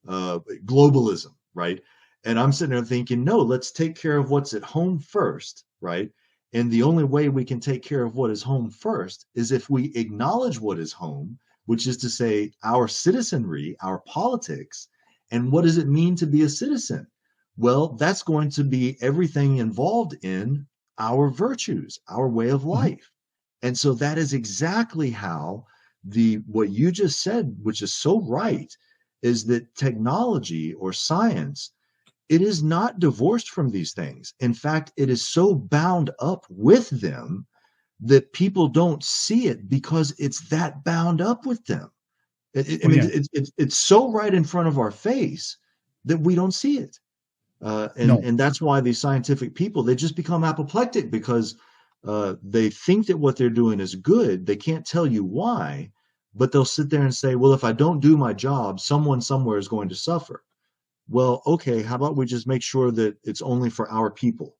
globalism, right? And I'm sitting there thinking, no, let's take care of what's at home first, right? And the only way we can take care of what is home first is if we acknowledge what is home, which is to say our citizenry, our politics. And what does it mean to be a citizen? Well, that's going to be everything involved in our virtues, our way of life. And so that is exactly how what you just said, which is so right, is that technology or science, it is not divorced from these things. In fact, it is so bound up with them that people don't see it because it's that bound up with them. It's so right in front of our face that we don't see it. And that's why these scientific people, they just become apoplectic because they think that what they're doing is good. They can't tell you why, but they'll sit there and say, well, if I don't do my job, someone somewhere is going to suffer. Well, okay, how about we just make sure that it's only for our people,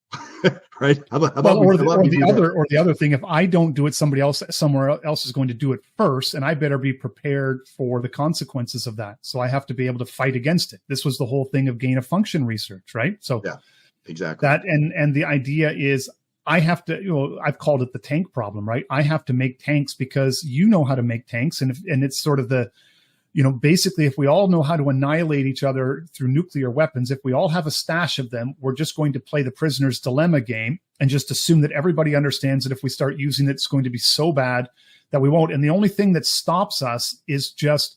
right? The other thing, if I don't do it, somebody else somewhere else is going to do it first, and I better be prepared for the consequences of that. So I have to be able to fight against it. This was the whole thing of gain of function research, right? So yeah, exactly. That and the idea is I have to, I've called it the tank problem, right? I have to make tanks because you know how to make tanks, and it's sort of the, basically, if we all know how to annihilate each other through nuclear weapons, if we all have a stash of them, we're just going to play the prisoner's dilemma game and just assume that everybody understands that if we start using it, it's going to be so bad that we won't. And the only thing that stops us is just,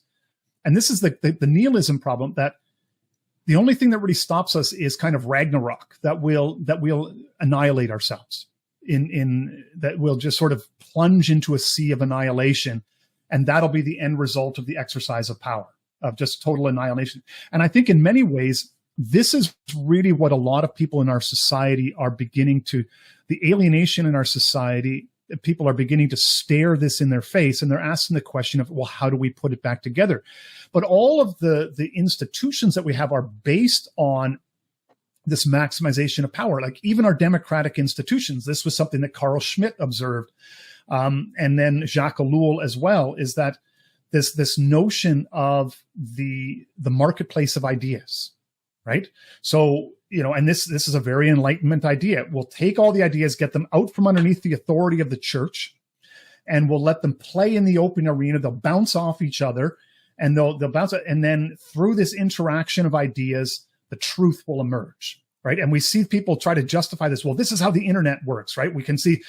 and this is the nihilism problem, that the only thing that really stops us is kind of Ragnarok, that we'll annihilate ourselves in that we'll just sort of plunge into a sea of annihilation. And that'll be the end result of the exercise of power, of just total annihilation. And I think in many ways, this is really what a lot of people in our society are beginning to, the alienation in our society, people are beginning to stare this in their face, and they're asking the question of, well, how do we put it back together? But all of the institutions that we have are based on this maximization of power. Like even our democratic institutions, this was something that Carl Schmitt observed, and then Jacques Ellul as well, is that this notion of the marketplace of ideas, right? So, and this is a very Enlightenment idea. We'll take all the ideas, get them out from underneath the authority of the church, and we'll let them play in the open arena. They'll bounce off each other, and they'll bounce, and then through this interaction of ideas, the truth will emerge, right? And we see people try to justify this. Well, this is how the internet works, right? We can see,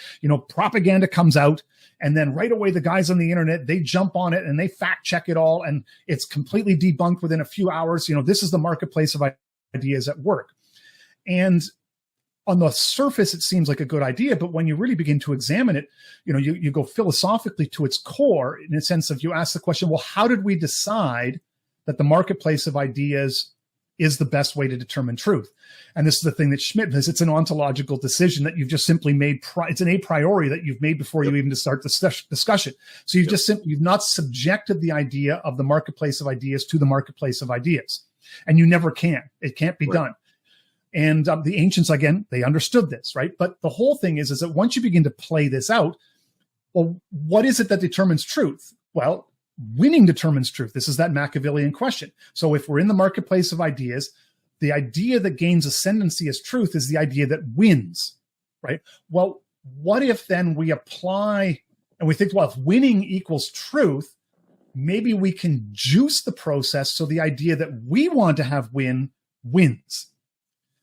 propaganda comes out, and then right away, the guys on the internet, they jump on it and they fact check it all, and it's completely debunked within a few hours. This is the marketplace of ideas at work. And on the surface, it seems like a good idea, but when you really begin to examine it, you go philosophically to its core, in a sense of, you ask the question, well, how did we decide that the marketplace of ideas is the best way to determine truth? And this is the thing that Schmitt says, it's an ontological decision that you've just simply made. It's an a priori that you've made before you even start the discussion. So you've you've not subjected the idea of the marketplace of ideas to the marketplace of ideas. And you never can. It can't be done. And the ancients, again, they understood this, right? But the whole thing is that once you begin to play this out, well, what is it that determines truth? Well, winning determines truth. This is that Machiavellian question. So if we're in the marketplace of ideas, the idea that gains ascendancy as truth is the idea that wins, right? Well, what if then we apply and we think, well, if winning equals truth, maybe we can juice the process so the idea that we want to have wins.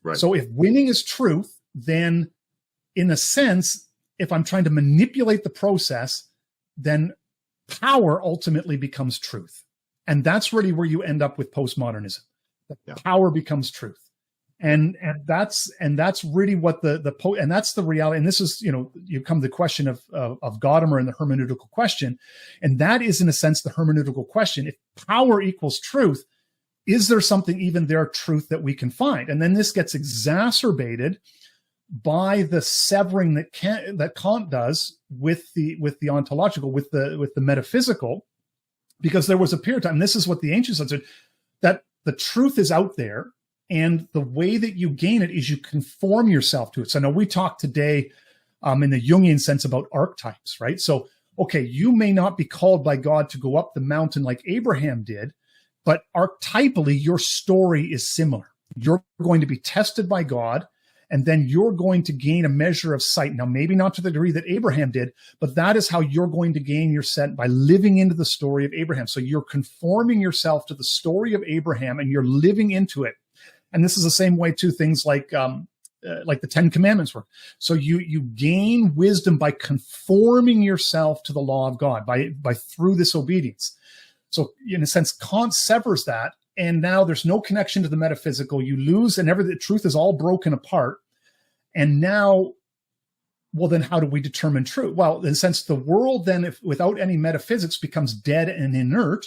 Right. So if winning is truth, then in a sense, if I'm trying to manipulate the process, then power ultimately becomes truth. And that's really where you end up with postmodernism. Power becomes truth. And that's really what and that's the reality. And this is, you come to the question of Gadamer and the hermeneutical question. And that is, in a sense, the hermeneutical question. If power equals truth, is there something even there, truth, that we can find? And then this gets exacerbated by the severing that Kant does with the ontological, with the metaphysical, because there was a period of time, and this is what the ancients said, that the truth is out there, and the way that you gain it is you conform yourself to it. So now we talk today in the Jungian sense about archetypes, right? So, okay, you may not be called by God to go up the mountain like Abraham did, but archetypally, your story is similar. You're going to be tested by God, and then you're going to gain a measure of sight. Now, maybe not to the degree that Abraham did, but that is how you're going to gain your sight, by living into the story of Abraham. So you're conforming yourself to the story of Abraham, and you're living into it. And this is the same way to things like the Ten Commandments work. So you gain wisdom by conforming yourself to the law of God, by through this obedience. So in a sense, Kant severs that, and now there's no connection to the metaphysical. You lose, and the truth is all broken apart. And now, well, then how do we determine truth? Well, in a sense, the world then, if without any metaphysics, becomes dead and inert,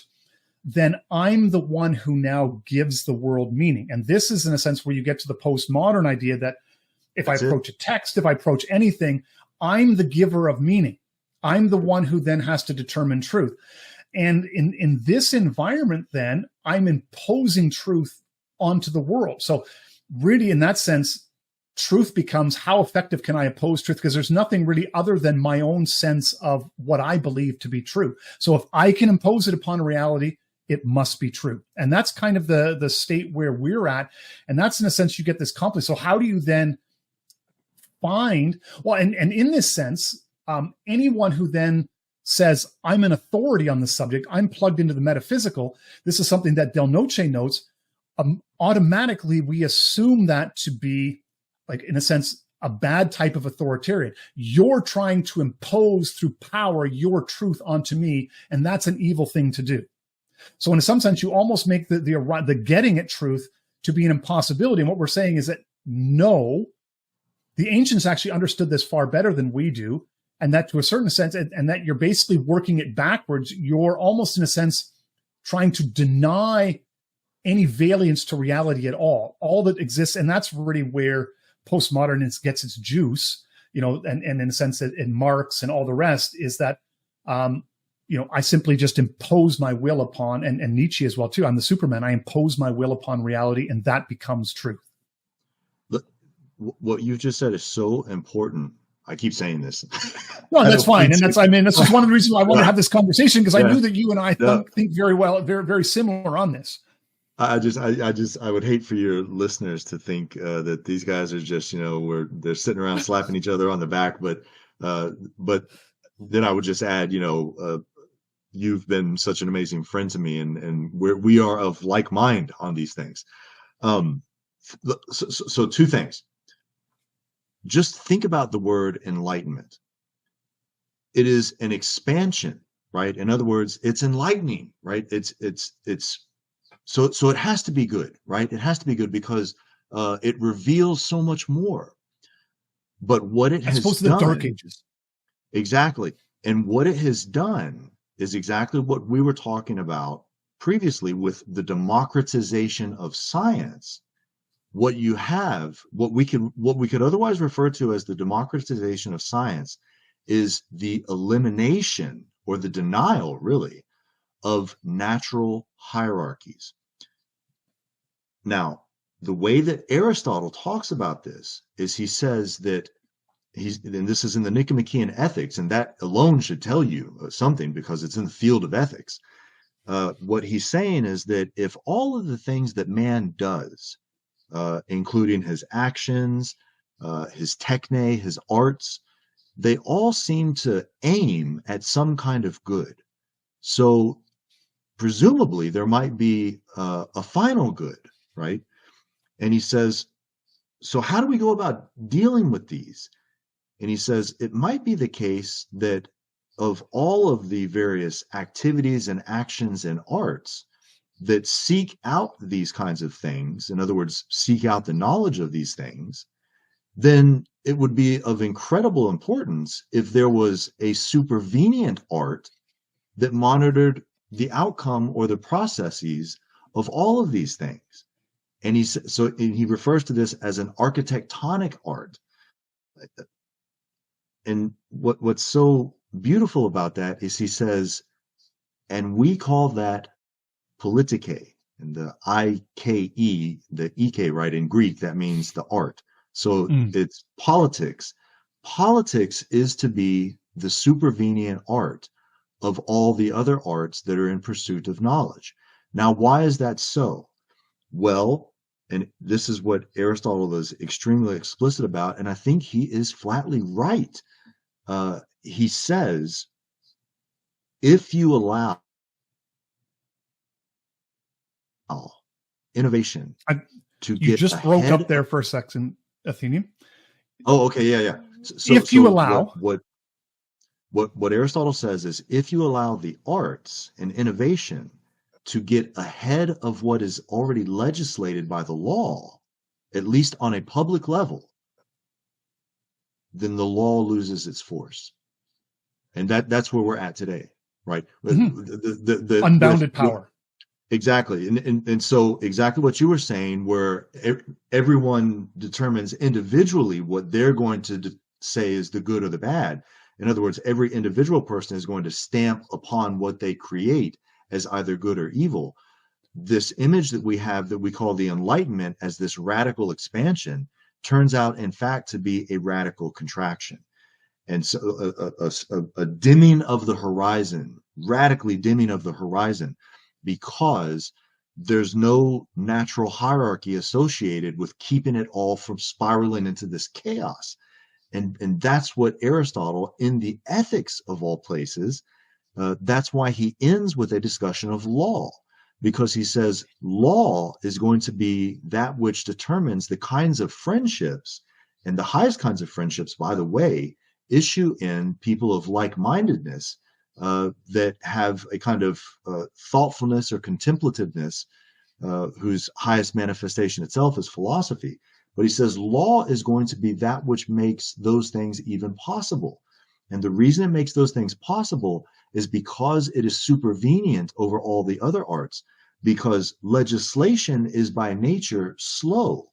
then I'm the one who now gives the world meaning. And this is, in a sense, where you get to the postmodern idea that if I approach a text, if I approach anything, I'm the giver of meaning. I'm the one who then has to determine truth. And in this environment, then, I'm imposing truth onto the world. So really, in that sense, truth becomes, how effective can I oppose truth? Because there's nothing really other than my own sense of what I believe to be true. So if I can impose it upon reality, it must be true. And that's kind of the state where we're at. And that's, in a sense, you get this conflict. So how do you then find, well, and in this sense, anyone who then says, I'm an authority on the subject, I'm plugged into the metaphysical, this is something that Del Noce notes, automatically we assume that to be, like, in a sense, a bad type of authoritarian. You're trying to impose through power your truth onto me, and that's an evil thing to do. So in some sense, you almost make the getting at truth to be an impossibility. And what we're saying is that, no, the ancients actually understood this far better than we do. And that, to a certain sense, and that you're basically working it backwards. You're almost, in a sense, trying to deny any valiance to reality at all. All that exists, and that's really where postmodernism gets its juice, and in the sense that in Marx and all the rest is that, I simply just impose my will upon, and Nietzsche as well too. I'm the Superman. I impose my will upon reality, and that becomes truth. Look, what you just said is so important. I keep saying this. No, that's fine, and that's just one of the reasons why I wanted to have this conversation, because I knew that you and I think very well, very very similar on this. I would hate for your listeners to think that these guys are just, they're sitting around slapping each other on the back, but then I would just add, you've been such an amazing friend to me, and we are of like mind on these things. So two things. Just think about the word enlightenment. It is an expansion, right? In other words, it's enlightening, right? So it has to be good, right? It has to be good because it reveals so much more. But what it has opposed to done, the Dark Ages. Exactly. And what it has done is exactly what we were talking about previously with the democratization of science. What you have, what we could otherwise refer to as the democratization of science, is the elimination or the denial, really, of natural hierarchies. Now, the way that Aristotle talks about this is he says that and this is in the Nicomachean Ethics, and that alone should tell you something because it's in the field of ethics. What he's saying is that if all of the things that man does, including his actions, his techne, his arts, they all seem to aim at some kind of good. So presumably there might be a final good, right? And he says, so how do we go about dealing with these? And he says, it might be the case that of all of the various activities and actions and arts that seek out these kinds of things, in other words, seek out the knowledge of these things, then it would be of incredible importance if there was a supervenient art that monitored the outcome or the processes of all of these things. And he refers to this as an architectonic art. And what's so beautiful about that is he says, and we call that politike, and the I-K-E, the E-K, right, in Greek, that means the art. So it's politics. Politics is to be the supervenient art of all the other arts that are in pursuit of knowledge. Now, why is that so? Well, and this is what Aristotle is extremely explicit about, and I think he is flatly right. He says, if you allow innovation to get you just broke up there for a second, Athenian. Oh, okay, yeah. So, if you allow what Aristotle says is, if you allow the arts and innovation to get ahead of what is already legislated by the law, at least on a public level, then the law loses its force. And that's where we're at today, right? The unbounded power. Exactly. And so exactly what you were saying, where everyone determines individually what they're going to say is the good or the bad. In other words, every individual person is going to stamp upon what they create as either good or evil. This image that we have that we call the Enlightenment as this radical expansion turns out, in fact, to be a radical contraction. And so a dimming of the horizon, radically dimming of the horizon, because there's no natural hierarchy associated with keeping it all from spiraling into this chaos. And that's what Aristotle, in the Ethics of all places, that's why he ends with a discussion of law, because he says law is going to be that which determines the kinds of friendships, and the highest kinds of friendships, by the way, issue in people of like-mindedness, that have a kind of thoughtfulness or contemplativeness, whose highest manifestation itself is philosophy. But he says law is going to be that which makes those things even possible. And the reason it makes those things possible is because it is supervenient over all the other arts, because legislation is by nature slow.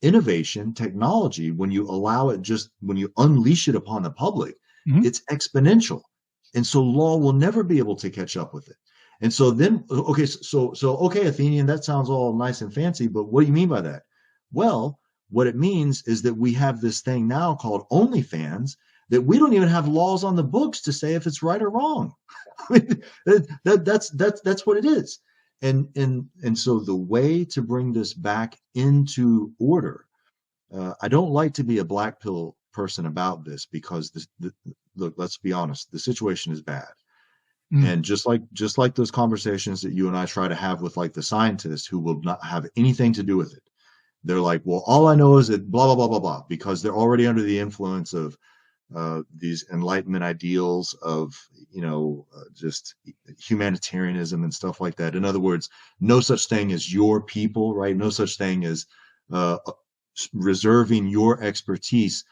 Innovation, technology, when you allow it, just when you unleash it upon the public, it's exponential. And so law will never be able to catch up with it. And so then, okay, okay, Athenian, that sounds all nice and fancy, but what do you mean by that? Well, what it means is that we have this thing now called OnlyFans that we don't even have laws on the books to say if it's right or wrong. I mean, that's what it is. And so the way to bring this back into order, I don't like to be a black pill person about this, because look, let's be honest, the situation is bad. And just like those conversations that you and I try to have with like the scientists who will not have anything to do with it. They're like, well, all I know is that blah, blah, blah, blah, blah, because they're already under the influence of these Enlightenment ideals of, just humanitarianism and stuff like that. In other words, no such thing as your people, right? No such thing as reserving your expertise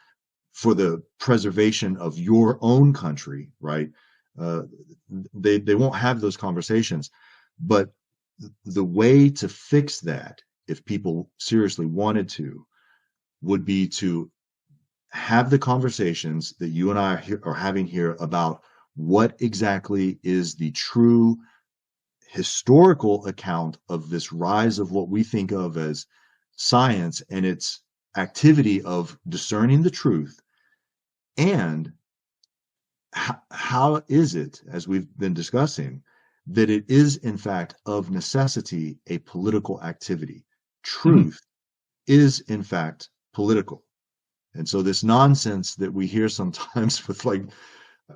for the preservation of your own country, right? They won't have those conversations. But the way to fix that, if people seriously wanted to, would be to have the conversations that you and I are having here about what exactly is the true historical account of this rise of what we think of as science and its activity of discerning the truth, and how is it, as we've been discussing, that it is in fact of necessity a political activity. Truth is in fact political. And so this nonsense that we hear sometimes with, like,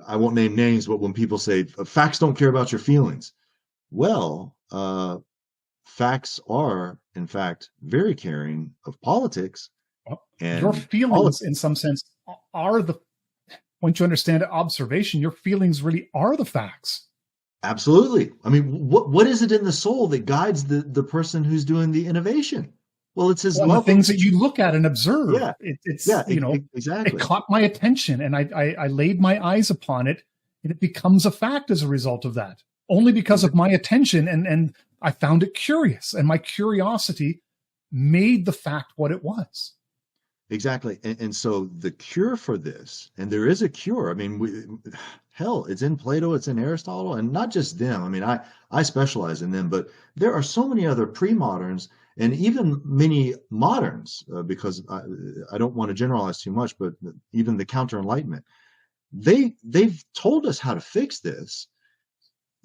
I won't name names, but when people say facts don't care about your feelings, well, facts are in fact very caring of politics. And your feelings, in some sense, are the, once you understand observation, your feelings really are the facts. Absolutely. I mean, what is it in the soul that guides the person who's doing the innovation? Well, it's his love. The things that you look at and observe. Yeah. Exactly. It caught my attention, and I laid my eyes upon it, and it becomes a fact as a result of that. Only because of my attention, and I found it curious, and my curiosity made the fact what it was. Exactly. And so the cure for this, and there is a cure. I mean, hell, it's in Plato, it's in Aristotle, and not just them. I mean, I specialize in them, but there are so many other pre-moderns and even many moderns, because I don't want to generalize too much, but even the counter-enlightenment, they've told us how to fix this.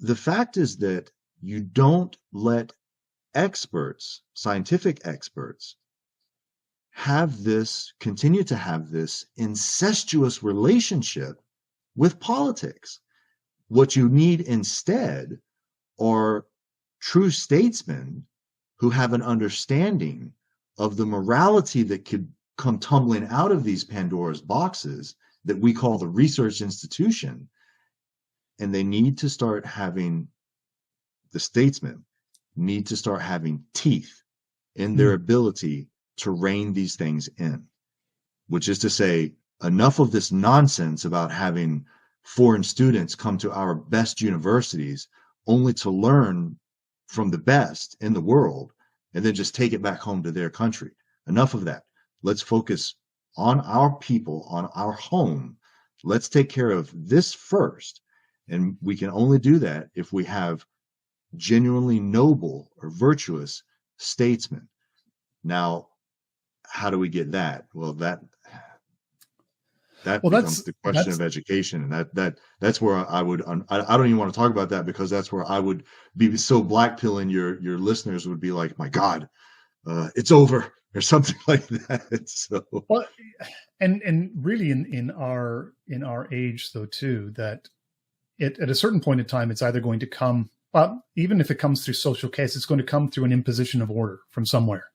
The fact is that you don't let experts, scientific experts, continue to have this incestuous relationship with politics. What you need instead are true statesmen who have an understanding of the morality that could come tumbling out of these Pandora's boxes that we call the research institution. And they need to start having, the statesmen need to start having teeth in their ability to rein these things in, which is to say, enough of this nonsense about having foreign students come to our best universities only to learn from the best in the world and then just take it back home to their country. Enough of that. Let's focus on our people, on our home. Let's take care of this first. And we can only do that if we have genuinely noble or virtuous statesmen. Now, how do we get that? Well, that becomes the question of education, and that's where I would. I don't even want to talk about that, because that's where I would be so blackpilling your listeners would be like, my God, it's over, or something like that. So, well, and really in our age though too, that at a certain point in time, it's either going to come, even if it comes through social case, it's going to come through an imposition of order from somewhere.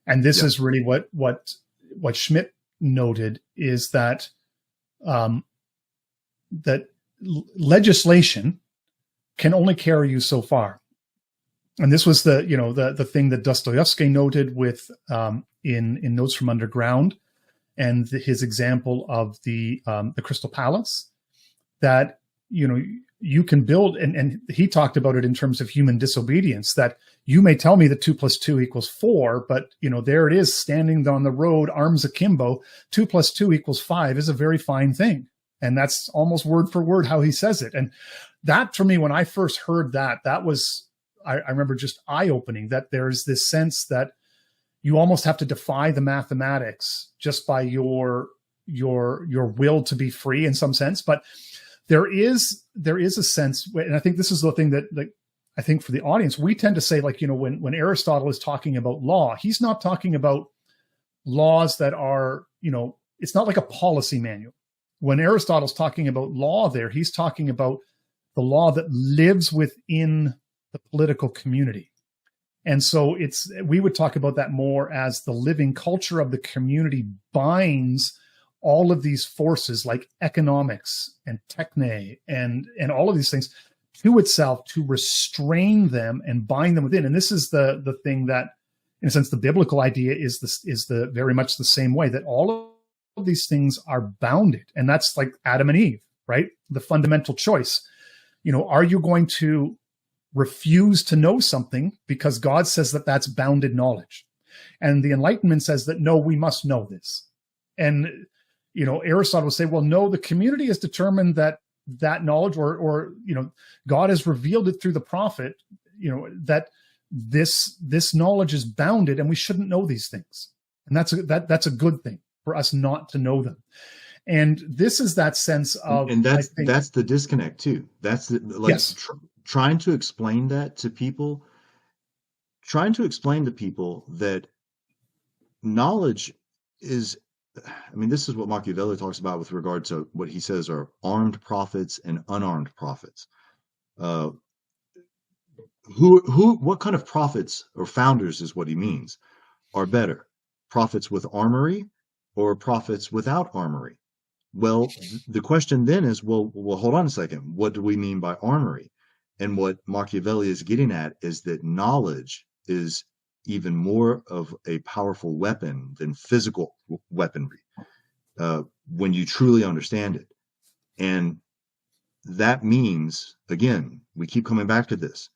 And this is really what Schmidt noted, is that that legislation can only carry you so far. And this was the thing that Dostoevsky noted with in Notes from Underground, and his example of the Crystal Palace, that you can build, and he talked about it in terms of human disobedience, that you may tell me that 2 + 2 = 4, but there it is standing on the road, arms akimbo. 2 + 2 = 5 is a very fine thing. And that's almost word for word how he says it. And that, for me, when I first heard that was, I remember, just eye-opening, that there's this sense that you almost have to defy the mathematics just by your will to be free in some sense. But there is a sense, and I think this is the thing that, like, I think for the audience, we tend to say, like, when Aristotle is talking about law, he's not talking about laws that are, it's not like a policy manual. When Aristotle's talking about law there, he's talking about the law that lives within the political community. And so we would talk about that more as the living culture of the community binds all of these forces like economics and techne and all of these things to itself to restrain them and bind them within. And this is the thing that, in a sense, the biblical idea is the very much the same way, that all of these things are bounded. And that's like Adam and Eve, right? The fundamental choice. Are you going to refuse to know something because God says that that's bounded knowledge? And the Enlightenment says that, no, we must know this. And Aristotle will say, well, no, the community has determined that knowledge, or God has revealed it through the prophet, that this knowledge is bounded, and we shouldn't know these things. And that's a good thing for us not to know them. And this is that sense of, and that's the disconnect too. That's yes. Trying to explain that to people, that knowledge is, this is what Machiavelli talks about with regard to what he says are armed prophets and unarmed prophets. What kind of prophets or founders is what he means are better? Prophets with armory or prophets without armory? Well, the question then is, well, hold on a second. What do we mean by armory? And what Machiavelli is getting at is that knowledge is even more of a powerful weapon than physical weaponry when you truly understand it. And that means, again, we keep coming back to this,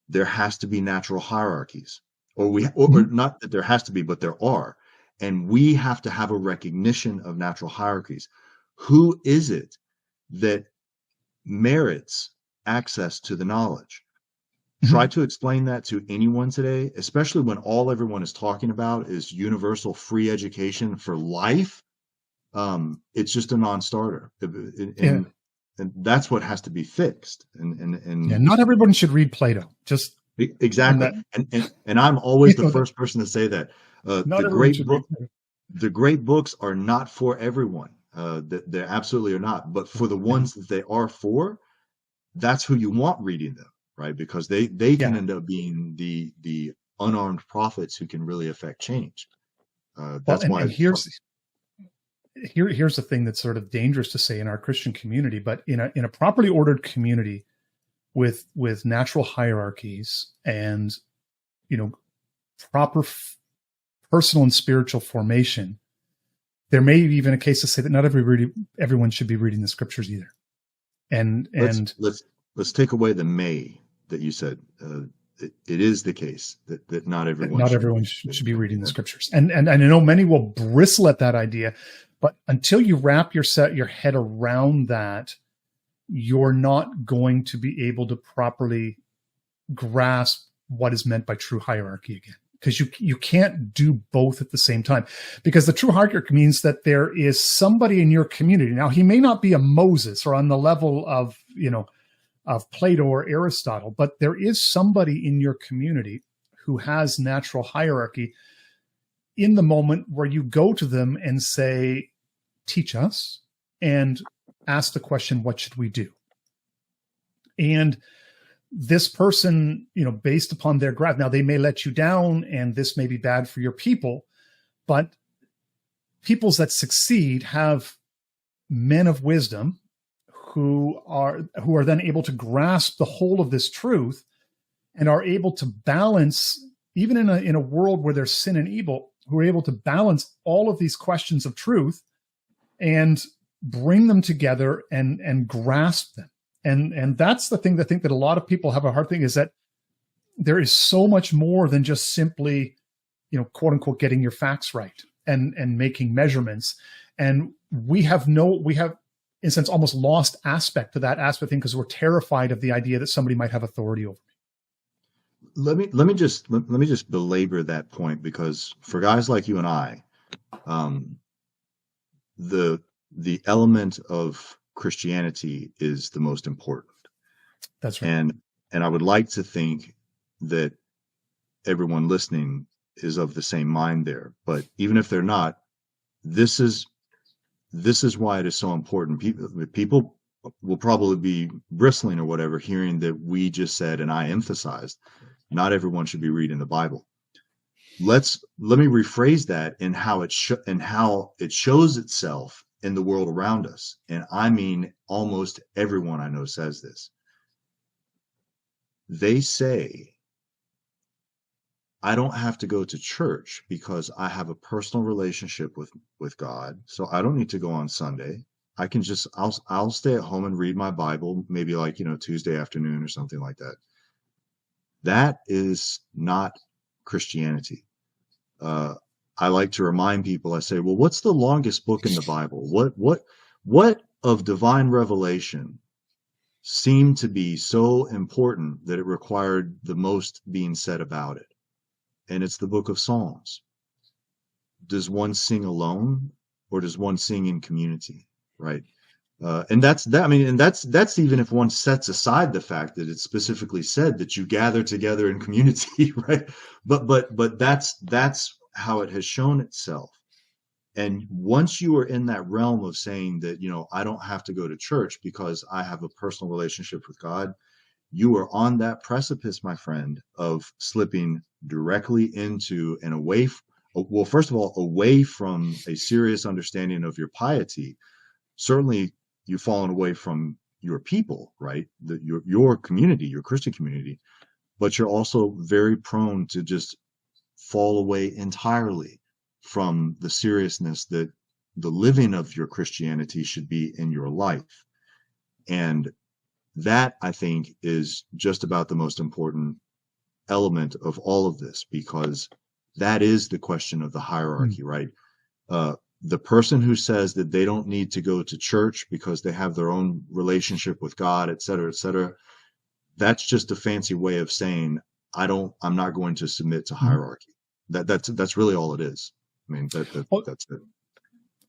there has to be natural hierarchies, or not that there has to be, but there are. And we have to have a recognition of natural hierarchies. Who is it that merits access to the knowledge? Try to explain that to anyone today, especially when everyone is talking about is universal free education for life. It's just a non-starter, and that's what has to be fixed. And not everyone should read Plato. Just exactly. And I'm always the first person to say that the great books are not for everyone. They absolutely are not. But for the ones that they are for, that's who you want reading them. Right, because they can end up being the unarmed prophets who can really affect change. That's why. And here's the thing that's sort of dangerous to say in our Christian community, but in a properly ordered community with natural hierarchies and proper personal and spiritual formation, there may be even a case to say that not everyone should be reading the scriptures either. And let's take away the may that you said. It is the case that not everyone should be reading the scriptures. And I know many will bristle at that idea, but until you wrap your head around that, you're not going to be able to properly grasp what is meant by true hierarchy again. Because you can't do both at the same time. Because the true hierarchy means that there is somebody in your community. Now, he may not be a Moses or on the level of Plato or Aristotle, but there is somebody in your community who has natural hierarchy in the moment where you go to them and say, teach us, and ask the question, what should we do? And this person, based upon their grasp, now they may let you down and this may be bad for your people, but peoples that succeed have men of wisdom who are then able to grasp the whole of this truth and are able to balance, even in a world where there's sin and evil, who are able to balance all of these questions of truth and bring them together and grasp them. And that's the thing, I think that a lot of people have a hard thing, is that there is so much more than just simply, quote unquote, getting your facts right and making measurements. And we have in a sense almost lost aspect to that aspect thing because we're terrified of the idea that somebody might have authority over me. Let me just belabor that point, because for guys like you and I, the element of Christianity is the most important. That's right. And I would like to think that everyone listening is of the same mind there. But even if they're not, this is why it is so important. People will probably be bristling or whatever hearing that we just said, and I emphasized, not everyone should be reading the Bible. Let me rephrase that in how it shows itself in the world around us. And I mean, almost everyone I know says this. They say, I don't have to go to church because I have a personal relationship with God. So I don't need to go on Sunday. I can I'll stay at home and read my Bible, maybe like, Tuesday afternoon or something like that. That is not Christianity. I like to remind people, I say, well, what's the longest book in the Bible? What of divine revelation seemed to be so important that it required the most being said about it? And it's the book of Psalms. Does one sing alone, or does one sing in community? Right. And that's that. I mean, and that's even if one sets aside the fact that it specifically said that you gather together in community, right? But that's how it has shown itself. And once you are in that realm of saying that, I don't have to go to church because I have a personal relationship with God, you are on that precipice, my friend, of slipping directly into and away. Well, first of all, away from a serious understanding of your piety. Certainly, you've fallen away from your people, right? Your community, your Christian community, but you're also very prone to just fall away entirely from the seriousness that the living of your Christianity should be in your life. And that, I think, is just about the most important element of all of this, because that is the question of the hierarchy, right? The person who says that they don't need to go to church because they have their own relationship with God, et cetera, that's just a fancy way of saying, I'm not going to submit to hierarchy. That's really all it is. I mean, that's it.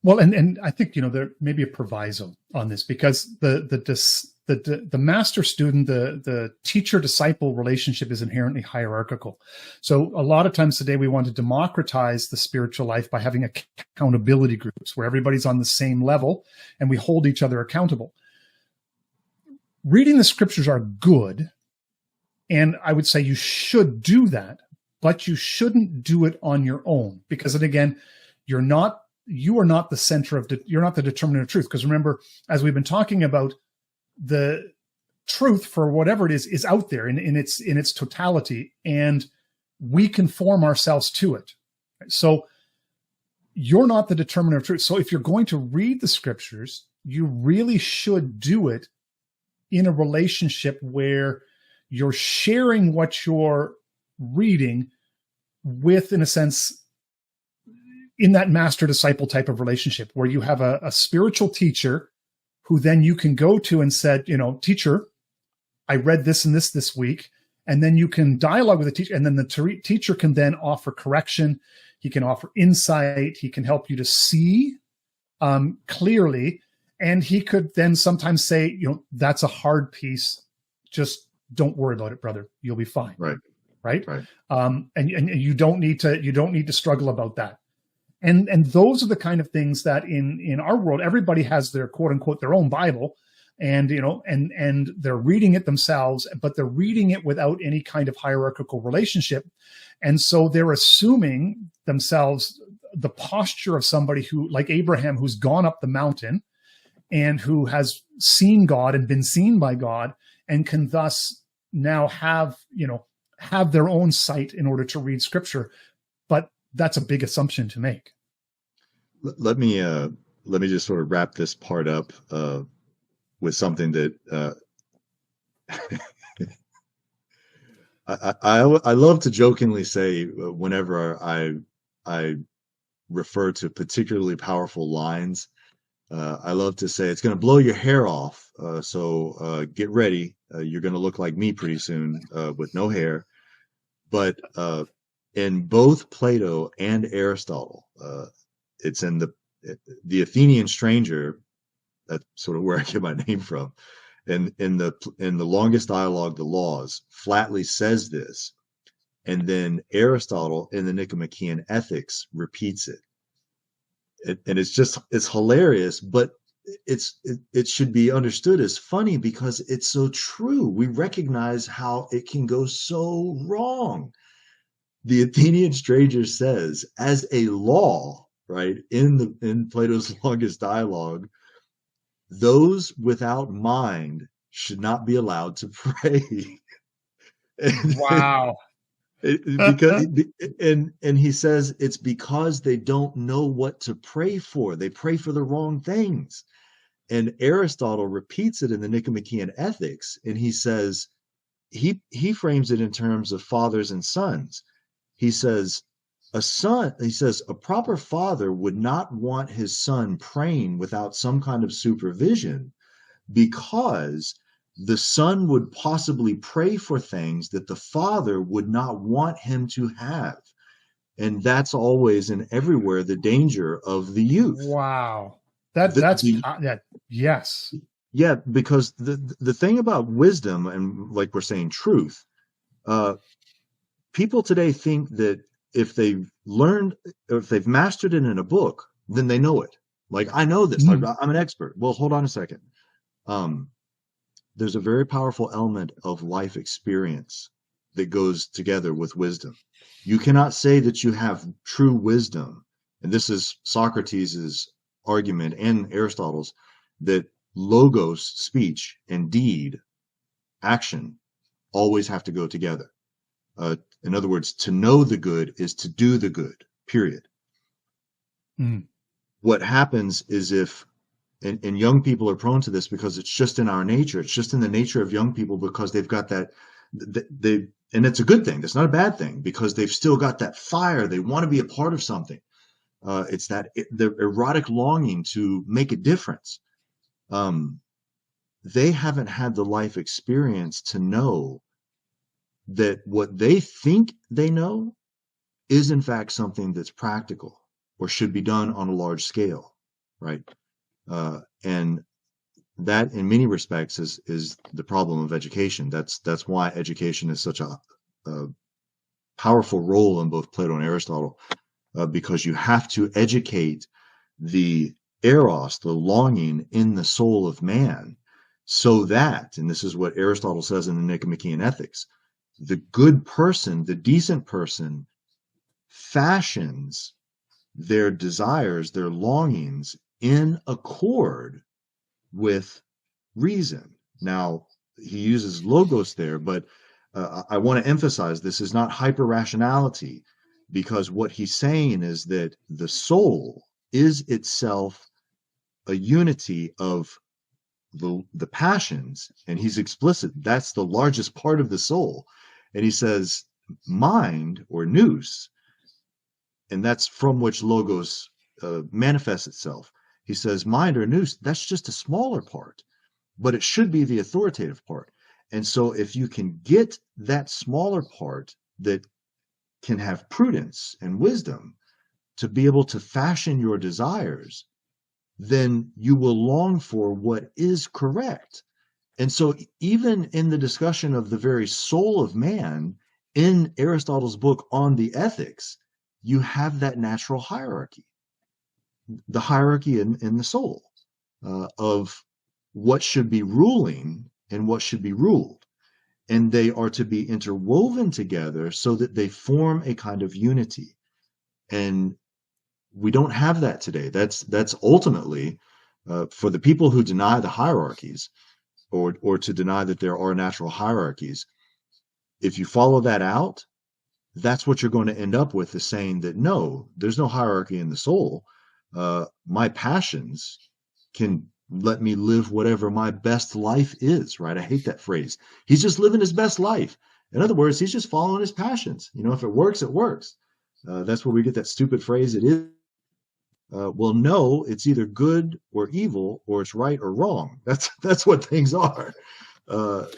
Well, and I think, there may be a proviso on this, because the master student, the teacher disciple relationship is inherently hierarchical. So a lot of times today we want to democratize the spiritual life by having accountability groups where everybody's on the same level and we hold each other accountable. Reading the scriptures are good, and I would say you should do that, but you shouldn't do it on your own, because then again, you are not the center of you're not the determinant of truth. Because remember, as we've been talking about, the truth, for whatever it is out there in its totality, and we conform ourselves to it. So you're not the determinant of truth. So if you're going to read the scriptures, you really should do it in a relationship where you're sharing what you're reading with, in a sense, in that master disciple type of relationship, where you have a spiritual teacher who then you can go to and said, teacher, I read this and this week. And then you can dialogue with the teacher, and then the teacher can then offer correction. He can offer insight. He can help you to see clearly. And he could then sometimes say, that's a hard piece. Just don't worry about it, brother. You'll be fine. Right. And you don't need to struggle about that. And those are the kind of things that in our world, everybody has their quote unquote their own Bible, and and they're reading it themselves, but they're reading it without any kind of hierarchical relationship. And so they're assuming themselves the posture of somebody who, like Abraham, who's gone up the mountain and who has seen God and been seen by God, and can thus now have their own sight in order to read scripture. But that's a big assumption to make. Let me just sort of wrap this part up with something that I love to jokingly say whenever I refer to particularly powerful lines, I love to say it's going to blow your hair off. So get ready. You're going to look like me pretty soon with no hair. But in both Plato and Aristotle, it's in the Athenian stranger. That's sort of where I get my name from. And in the longest dialogue, the Laws, flatly says this, and then Aristotle in the Nicomachean Ethics repeats it. And it's hilarious, but it should be understood as funny because it's so true. We recognize how it can go so wrong. The Athenian stranger says, as a law, right, in Plato's longest dialogue, those without mind should not be allowed to pray. Wow. Because and he says it's because they don't know what to pray for. They pray for the wrong things. And Aristotle repeats it in the Nicomachean Ethics, and he says he frames it in terms of fathers and sons. He says a proper father would not want his son praying without some kind of supervision, because the son would possibly pray for things that the father would not want him to have. And that's always and everywhere the danger of the youth. Wow. Yes. Yeah, because the thing about wisdom, and like we're saying, truth, people today think that if they've learned, or if they've mastered it in a book, then they know it. Like, I know this, like, I'm an expert. Well, hold on a second. There's a very powerful element of life experience that goes together with wisdom. You cannot say that you have true wisdom, and this is Socrates' argument and Aristotle's, that logos, speech, and deed, action, always have to go together. In other words, to know the good is to do the good, period. What happens is and young people are prone to this because it's just in our nature. It's just in the nature of young people because they've got that, and it's a good thing. It's not a bad thing because they've still got that fire. They want to be a part of something. It's the erotic longing to make a difference. They haven't had the life experience to know that what they think they know is in fact something that's practical or should be done on a large scale, right? And that, in many respects, is the problem of education. That's why education is such a powerful role in both Plato and Aristotle, because you have to educate the eros, the longing in the soul of man, so that, and this is what Aristotle says in the Nicomachean Ethics, the good person, the decent person, fashions their desires, their longings in accord with reason. Now, he uses logos there, but I want to emphasize this is not hyper-rationality, because what he's saying is that the soul is itself a unity of the passions, and he's explicit. That's the largest part of the soul. And he says mind, or nous, and that's from which logos manifests itself. He says mind or nous, that's just a smaller part, but it should be the authoritative part. And so if you can get that smaller part that can have prudence and wisdom to be able to fashion your desires, then you will long for what is correct. And so even in the discussion of the very soul of man in Aristotle's book on the ethics, you have that natural hierarchy, the hierarchy in the soul of what should be ruling and what should be ruled. And they are to be interwoven together so that they form a kind of unity. And we don't have that today. That's ultimately for the people who deny the hierarchies, or to deny that there are natural hierarchies. If you follow that out, that's what you're going to end up with, is saying that no, there's no hierarchy in the soul. My passions can let me live whatever my best life is, right? I hate that phrase. He's just living his best life. In other words, he's just following his passions. If it works, it works. That's where we get that stupid phrase, it is. Well, no, it's either good or evil, or it's right or wrong. That's what things are.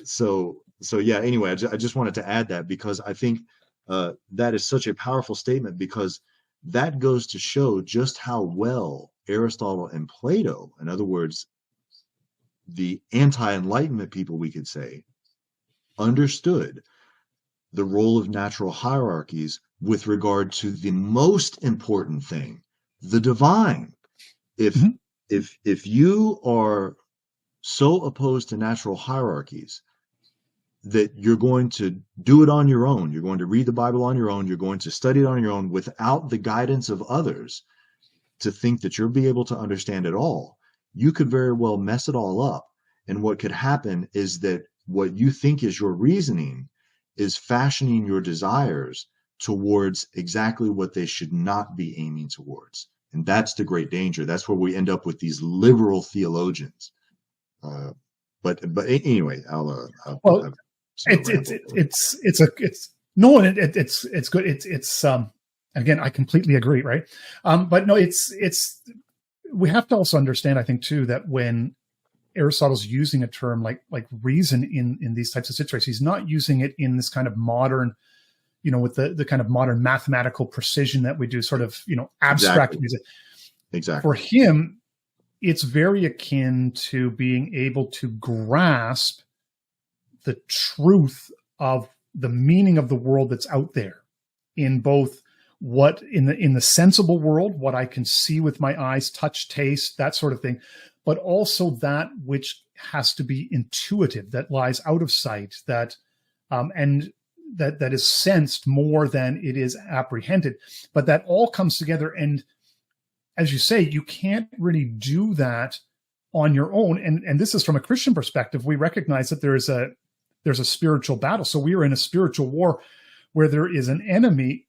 So yeah. Anyway, I just wanted to add that, because I think that is such a powerful statement, because that goes to show just how well Aristotle and Plato, in other words, the anti-Enlightenment people, we could say, understood the role of natural hierarchies with regard to the most important thing, the divine. If you are so opposed to natural hierarchies that you're going to do it on your own, you're going to read the Bible on your own, you're going to study it on your own without the guidance of others, to think that you'll be able to understand it all, you could very well mess it all up. And what could happen is that what you think is your reasoning is fashioning your desires towards exactly what they should not be aiming towards. And that's the great danger. That's where we end up with these liberal theologians. But anyway, it's good. It's again, I completely agree. Right. But no, we have to also understand, I think too, that when Aristotle's using a term like reason in these types of situations, he's not using it in this kind of modern, with the kind of modern mathematical precision that we do, sort of, abstract music. Exactly. For him, it's very akin to being able to grasp the truth of the meaning of the world that's out there, in both what in the sensible world, what I can see with my eyes, touch, taste, that sort of thing, but also that which has to be intuitive, that lies out of sight, that and that is sensed more than it is apprehended. But that all comes together, and as you say, you can't really do that on your own. And this is from a Christian perspective. We recognize that there's a spiritual battle. So we are in a spiritual war where there is an enemy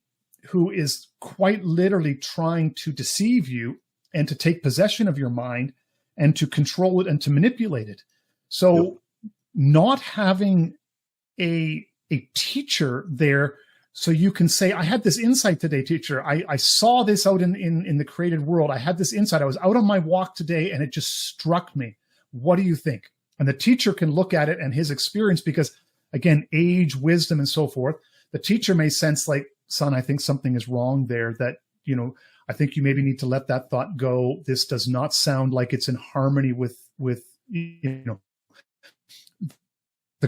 who is quite literally trying to deceive you and to take possession of your mind and to control it and to manipulate it. So not having a teacher there, so you can say, I had this insight today, teacher. I saw this out in the created world. I had this insight. I was out on my walk today and it just struck me. What do you think? And the teacher can look at it and his experience, because again, age, wisdom, and so forth. The teacher may sense like, son, I think something is wrong there, that, I think you maybe need to let that thought go. This does not sound like it's in harmony with the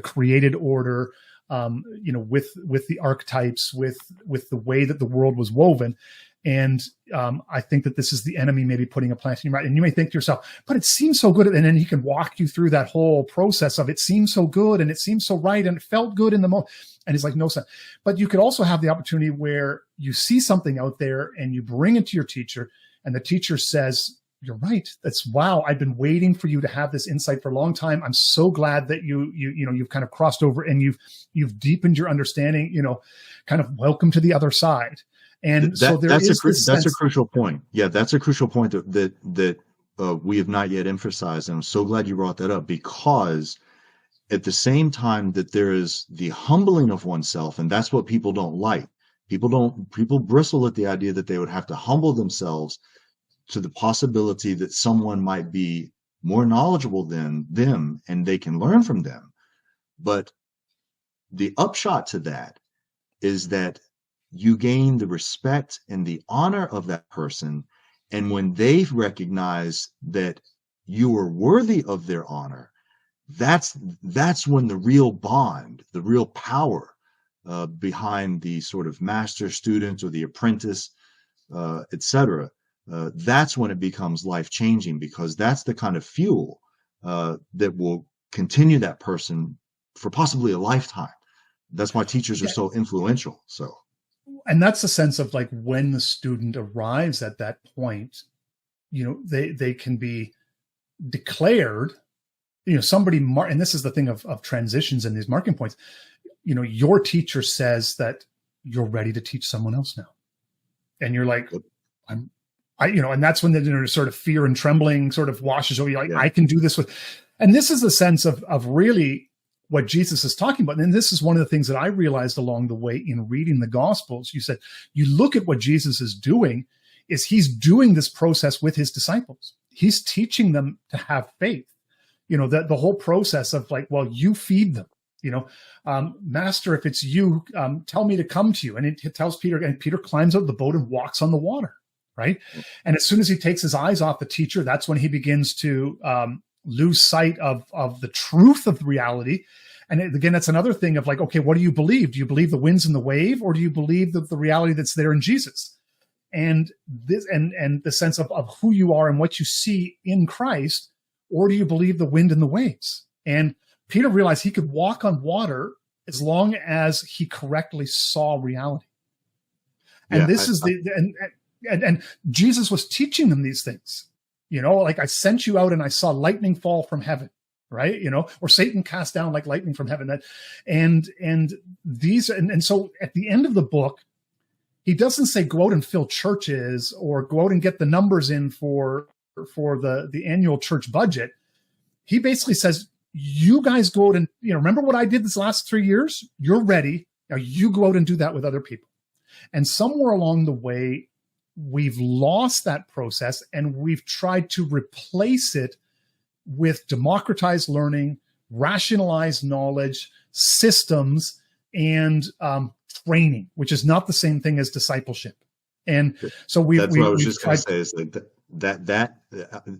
created order, with the archetypes, with the way that the world was woven. And I think that this is the enemy maybe putting a plant in your mind. And you may think to yourself, but it seems so good. And then he can walk you through that whole process of, it seems so good and it seems so right and it felt good in the moment. And he's like, no, son. But you could also have the opportunity where you see something out there and you bring it to your teacher, and the teacher says, you're right. Wow. I've been waiting for you to have this insight for a long time. I'm so glad that you've kind of crossed over and you've deepened your understanding, kind of welcome to the other side. And that's a crucial point. Yeah, that's a crucial point that we have not yet emphasized. And I'm so glad you brought that up, because at the same time that there is the humbling of oneself, and that's what people don't like. People bristle at the idea that they would have to humble themselves to the possibility that someone might be more knowledgeable than them and they can learn from them. But the upshot to that is that you gain the respect and the honor of that person. And when they recognize that you are worthy of their honor, that's when the real bond, the real power behind the sort of master student or the apprentice, etc., that's when it becomes life-changing, because that's the kind of fuel that will continue that person for possibly a lifetime. That's why teachers are so influential. And that's the sense of like, when the student arrives at that point, they can be declared, somebody and this is the thing of transitions and these marking points. Your teacher says that you're ready to teach someone else now. And you're like, and that's when the sort of fear and trembling sort of washes over you. Like, Yeah. I can do this and this is the sense of really what Jesus is talking about. And this is one of the things that I realized along the way in reading the Gospels. You said, you look at what Jesus is doing, is he's doing this process with his disciples. He's teaching them to have faith. The whole process of like, well, you feed them, Master, if it's you, tell me to come to you. And it tells Peter, and Peter climbs out of the boat and walks on the water. Right. And as soon as he takes his eyes off the teacher, that's when he begins to lose sight of the truth of reality. And again, that's another thing of like, okay, what do you believe? Do you believe the winds and the wave, or do you believe the reality that's there in Jesus? And this, and the sense of who you are and what you see in Christ, or do you believe the wind and the waves? And Peter realized he could walk on water as long as he correctly saw reality. And and Jesus was teaching them these things, like, I sent you out and I saw lightning fall from heaven, right? Or Satan cast down like lightning from heaven. And so at the end of the book, he doesn't say go out and fill churches or go out and get the numbers in for the annual church budget. He basically says, you guys go out and, remember what I did this last 3 years? You're ready. Now you go out and do that with other people. And somewhere along the way, we've lost that process and we've tried to replace it with democratized learning, rationalized knowledge, systems, and training, which is not the same thing as discipleship. And so that's what I was just going to say, is like that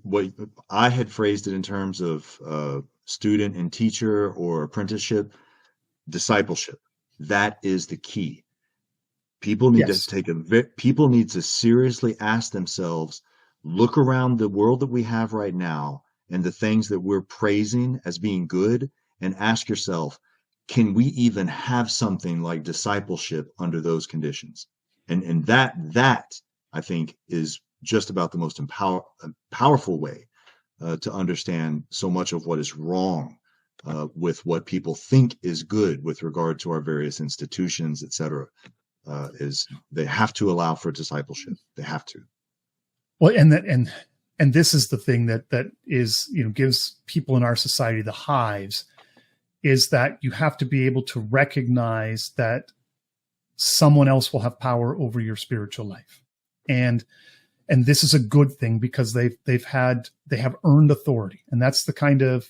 what I had phrased it in terms of student and teacher or apprenticeship, discipleship. That is the key. People need people need to seriously ask themselves, look around the world that we have right now and the things that we're praising as being good, and ask yourself, can we even have something like discipleship under those conditions? And that I think is just about the most powerful way to understand so much of what is wrong with what people think is good with regard to our various institutions, et cetera. Is they have to allow for discipleship. They have to. Well, and this is the thing that is, gives people in our society the hives, is that you have to be able to recognize that someone else will have power over your spiritual life. And this is a good thing, because they have earned authority. And that's the kind of,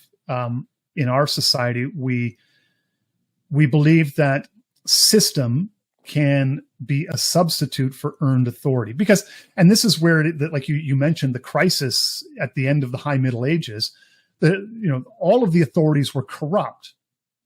in our society, we believe that system can be a substitute for earned authority, and this is where like you mentioned, the crisis at the end of the High Middle Ages, all of the authorities were corrupt.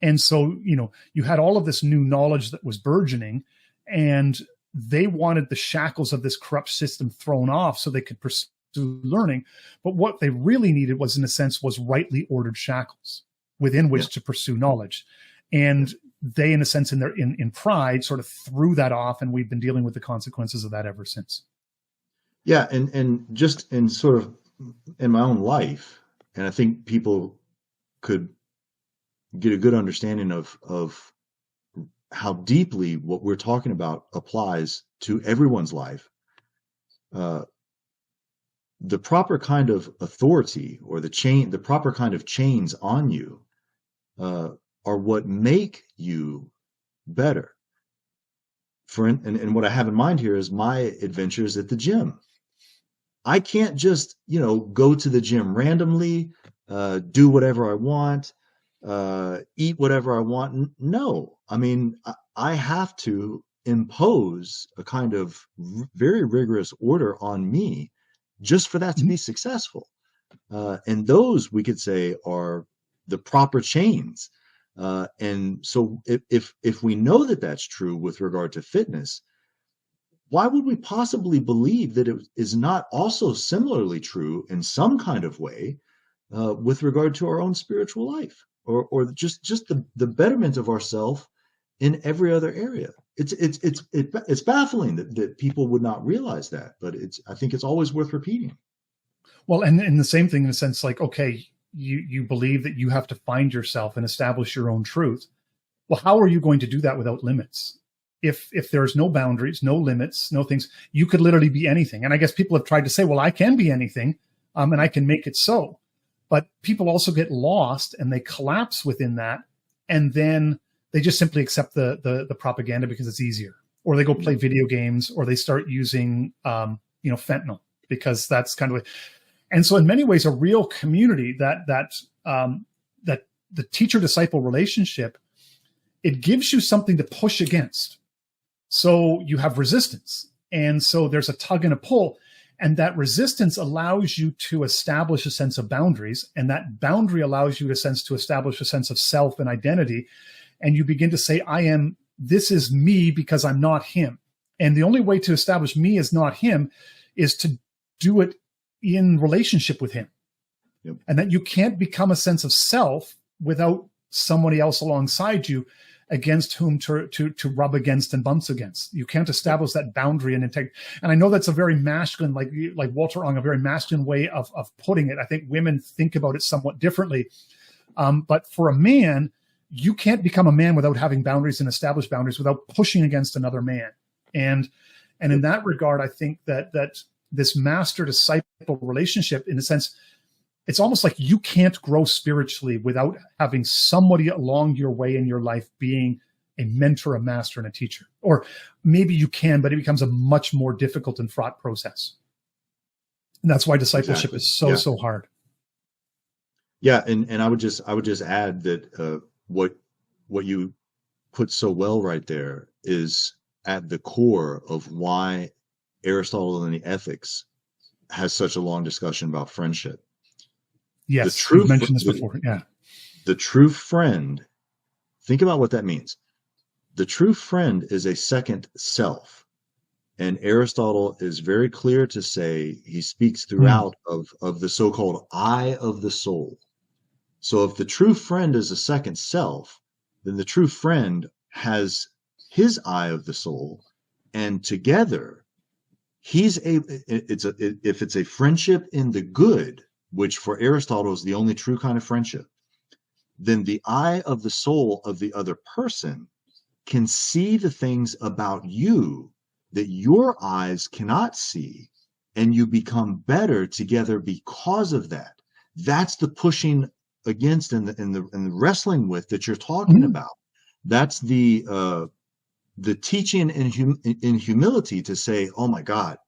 And so, you had all of this new knowledge that was burgeoning, and they wanted the shackles of this corrupt system thrown off so they could pursue learning. But what they really needed was, in a sense, was rightly ordered shackles within which to pursue knowledge. And they, in a sense, in pride, sort of threw that off, and we've been dealing with the consequences of that ever since. Yeah, and just in sort of in my own life, and I think people could get a good understanding of how deeply what we're talking about applies to everyone's life. The proper kind of authority, or the proper kind of chains on you, are what make you better. And what I have in mind here is my adventures at the gym. I can't just, go to the gym randomly, do whatever I want, eat whatever I want. No, I mean, I have to impose a kind of very rigorous order on me just for that to be successful. And those, we could say, are the proper chains. And so if we know that that's true with regard to fitness, why would we possibly believe that it is not also similarly true in some kind of way with regard to our own spiritual life, or just the betterment of ourselves in every other area? It's baffling that people would not realize that, but I think it's always worth repeating. Well, and the same thing in a sense, like, okay, you believe that you have to find yourself and establish your own truth. Well, how are you going to do that without limits? if there's no boundaries, no limits, no things, you could literally be anything. And I guess people have tried to say, well, I can be anything, and I can make it so. But people also get lost and they collapse within that. And then they just simply accept the propaganda because it's easier. Or they go play video games, or they start using, fentanyl, because that's kind of, and so in many ways, a real community that the teacher-disciple relationship, it gives you something to push against. So you have resistance. And so there's a tug and a pull. And that resistance allows you to establish a sense of boundaries. And that boundary allows you to establish a sense of self and identity. And you begin to say, this is me because I'm not him. And the only way to establish me as not him is to do it in relationship with him. Yep. And that you can't become a sense of self without somebody else alongside you against whom to rub against and bumps against. You can't establish that boundary and integrity. And I know that's a very masculine, like Walter Ong, a very masculine way of putting it. I think women think about it somewhat differently. But for a man, you can't become a man without having boundaries and established boundaries, without pushing against another man. And in that regard, I think that this master-disciple relationship, in a sense, it's almost like you can't grow spiritually without having somebody along your way in your life being a mentor, a master, and a teacher. Or maybe you can, but it becomes a much more difficult and fraught process. And that's why discipleship is so hard. Yeah, and I would just add that what you put so well right there is at the core of why Aristotle in the Ethics has such a long discussion about friendship. Yes, you've mentioned this before. Yeah. The true friend, think about what that means. The true friend is a second self. And Aristotle is very clear to say, he speaks throughout of the so-called eye of the soul. So if the true friend is a second self, then the true friend has his eye of the soul, and together if it's a friendship in the good, which for Aristotle is the only true kind of friendship, then the eye of the soul of the other person can see the things about you that your eyes cannot see, and you become better together because of that. That's the pushing against and the wrestling with that you're talking about. That's the teaching in humility to say, oh my God,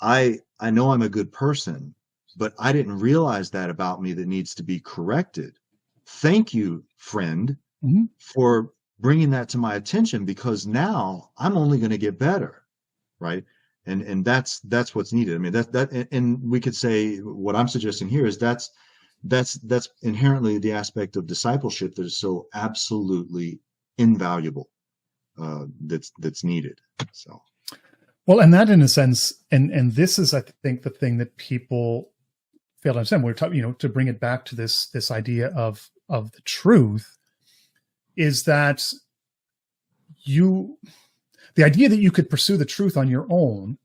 I know I'm a good person, but I didn't realize that about me that needs to be corrected. Thank you, friend, for bringing that to my attention, because now I'm only going to get better, right? And that's what's needed. I mean, and we could say what I'm suggesting here is that's inherently the aspect of discipleship that is so absolutely invaluable, that's needed. So. Well, and that in a sense, and this is, I think, the thing that people fail to understand. We're talking, to bring it back to this idea of the truth, is that the idea that you could pursue the truth on your own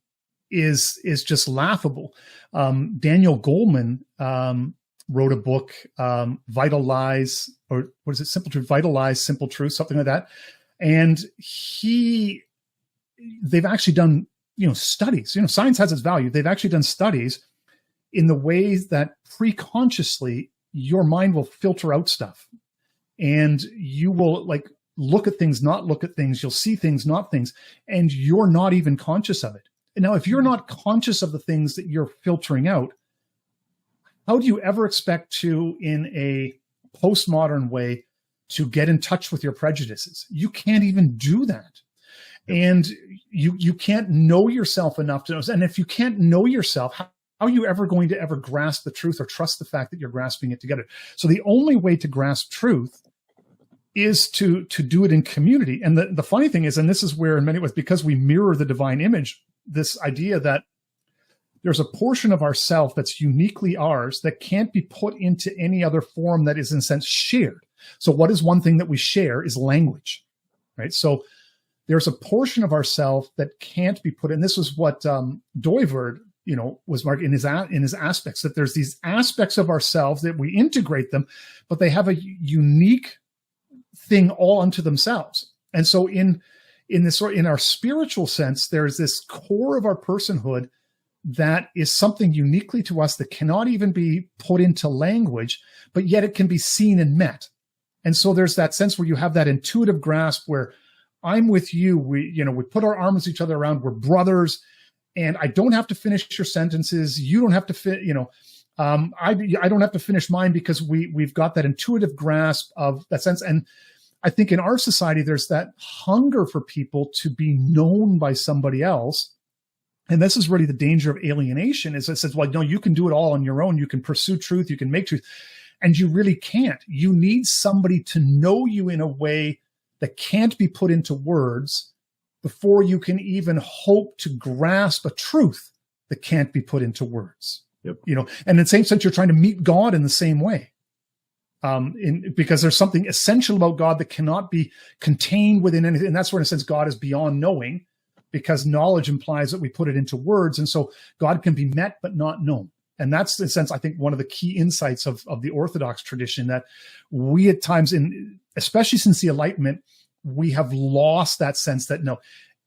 is just laughable. Daniel Goleman wrote a book, Vital Lies, or what is it? Simple Truth, Vital Lies, Simple Truth, something like that. And they've actually done, studies. Science has its value. They've actually done studies in the ways that pre-consciously your mind will filter out stuff, and you will look at things, not look at things. You'll see things, not things, and you're not even conscious of it. And now, if you're not conscious of the things that you're filtering out, how do you ever expect to, in a postmodern way, to get in touch with your prejudices? You can't even do that. And you can't know yourself enough to know. And if you can't know yourself, how are you ever going to ever grasp the truth or trust the fact that you're grasping it together? So the only way to grasp truth is to do it in community. And the funny thing is, and this is where in many ways, because we mirror the divine image, this idea that there's a portion of ourself that's uniquely ours that can't be put into any other form that is in a sense shared. So what is one thing that we share is language, right? So there's a portion of ourself that can't be put in. This was what Doiverd, was marked in his aspects, that there's these aspects of ourselves that we integrate them, but they have a unique thing all unto themselves. And so in our spiritual sense, there's this core of our personhood that is something uniquely to us that cannot even be put into language, but yet it can be seen and met. And so there's that sense where you have that intuitive grasp where I'm with you. We put our arms each other around. We're brothers, and I don't have to finish your sentences. You don't have to I don't have to finish mine, because we've got that intuitive grasp of that sense. And I think in our society, there's that hunger for people to be known by somebody else. And this is really the danger of alienation, is it says, well, no, you can do it all on your own. You can pursue truth. You can make truth. And you really can't. You need somebody to know you in a way that can't be put into words before you can even hope to grasp a truth that can't be put into words. Yep. And in the same sense, you're trying to meet God in the same way. Because there's something essential about God that cannot be contained within anything. And that's where, in a sense, God is beyond knowing, because knowledge implies that we put it into words. And so God can be met but not known. And that's, in a sense, I think, one of the key insights of the Orthodox tradition, that we at times, especially since the Enlightenment, we have lost that sense that, no,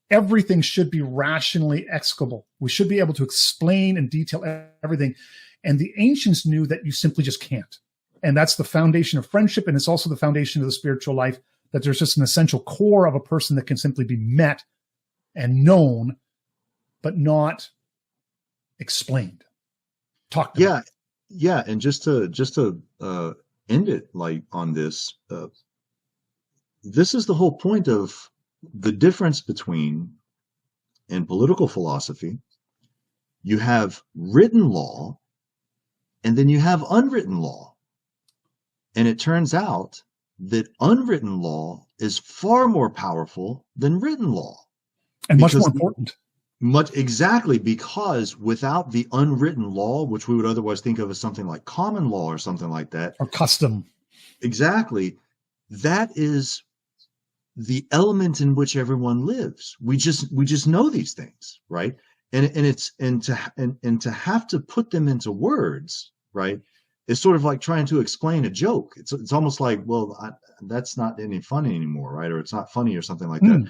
everything should be rationally explicable. We should be able to explain and detail everything. And the ancients knew that you simply just can't. And that's the foundation of friendship. And it's also the foundation of the spiritual life, that there's just an essential core of a person that can simply be met and known, but not explained. Talk to them. Yeah. And just to end it like on this, this is the whole point of the difference between, in political philosophy, you have written law, and then you have unwritten law. And it turns out that unwritten law is far more powerful than written law. And much more important. Exactly, because without the unwritten law, which we would otherwise think of as something like common law or something like that. Or custom. Exactly. That is the element in which everyone lives. We just know these things, right? And to have to put them into words, right? It's sort of like trying to explain a joke. It's almost like, well, that's not any funny anymore, right? Or it's not funny or something like that.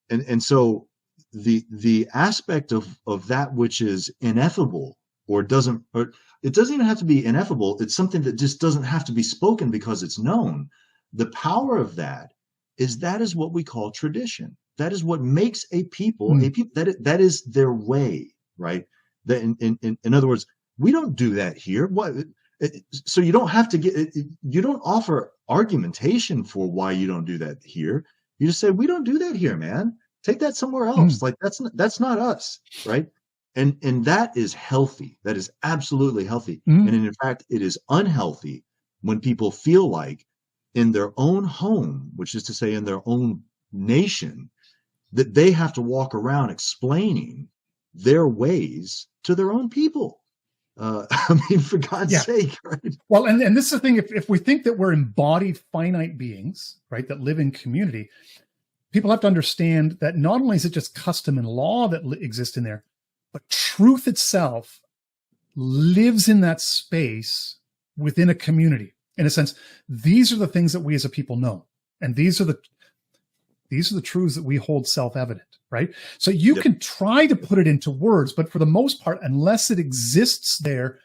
And so the aspect of that which is ineffable, or it doesn't even have to be ineffable. It's something that just doesn't have to be spoken because it's known. The power of that is what we call tradition. That is what makes a people a people. That is their way, right? That in other words, we don't do that here. What? So you don't have to you don't offer argumentation for why you don't do that here. You just say, we don't do that here, man. Take that somewhere else. Like that's not us, right? And that is healthy. That is absolutely healthy. And in fact, it is unhealthy when people feel like in their own home, which is to say in their own nation, that they have to walk around explaining their ways to their own people. I mean, for God's sake, right? Well, and this is the thing, if we think that we're embodied finite beings, right, that live in community, people have to understand that not only is it just custom and law that exist in there, but truth itself lives in that space within a community. In a sense, these are the things that we as a people know. And these are the truths that we hold self-evident, right? So you can try to put it into words, but for the most part, unless it exists there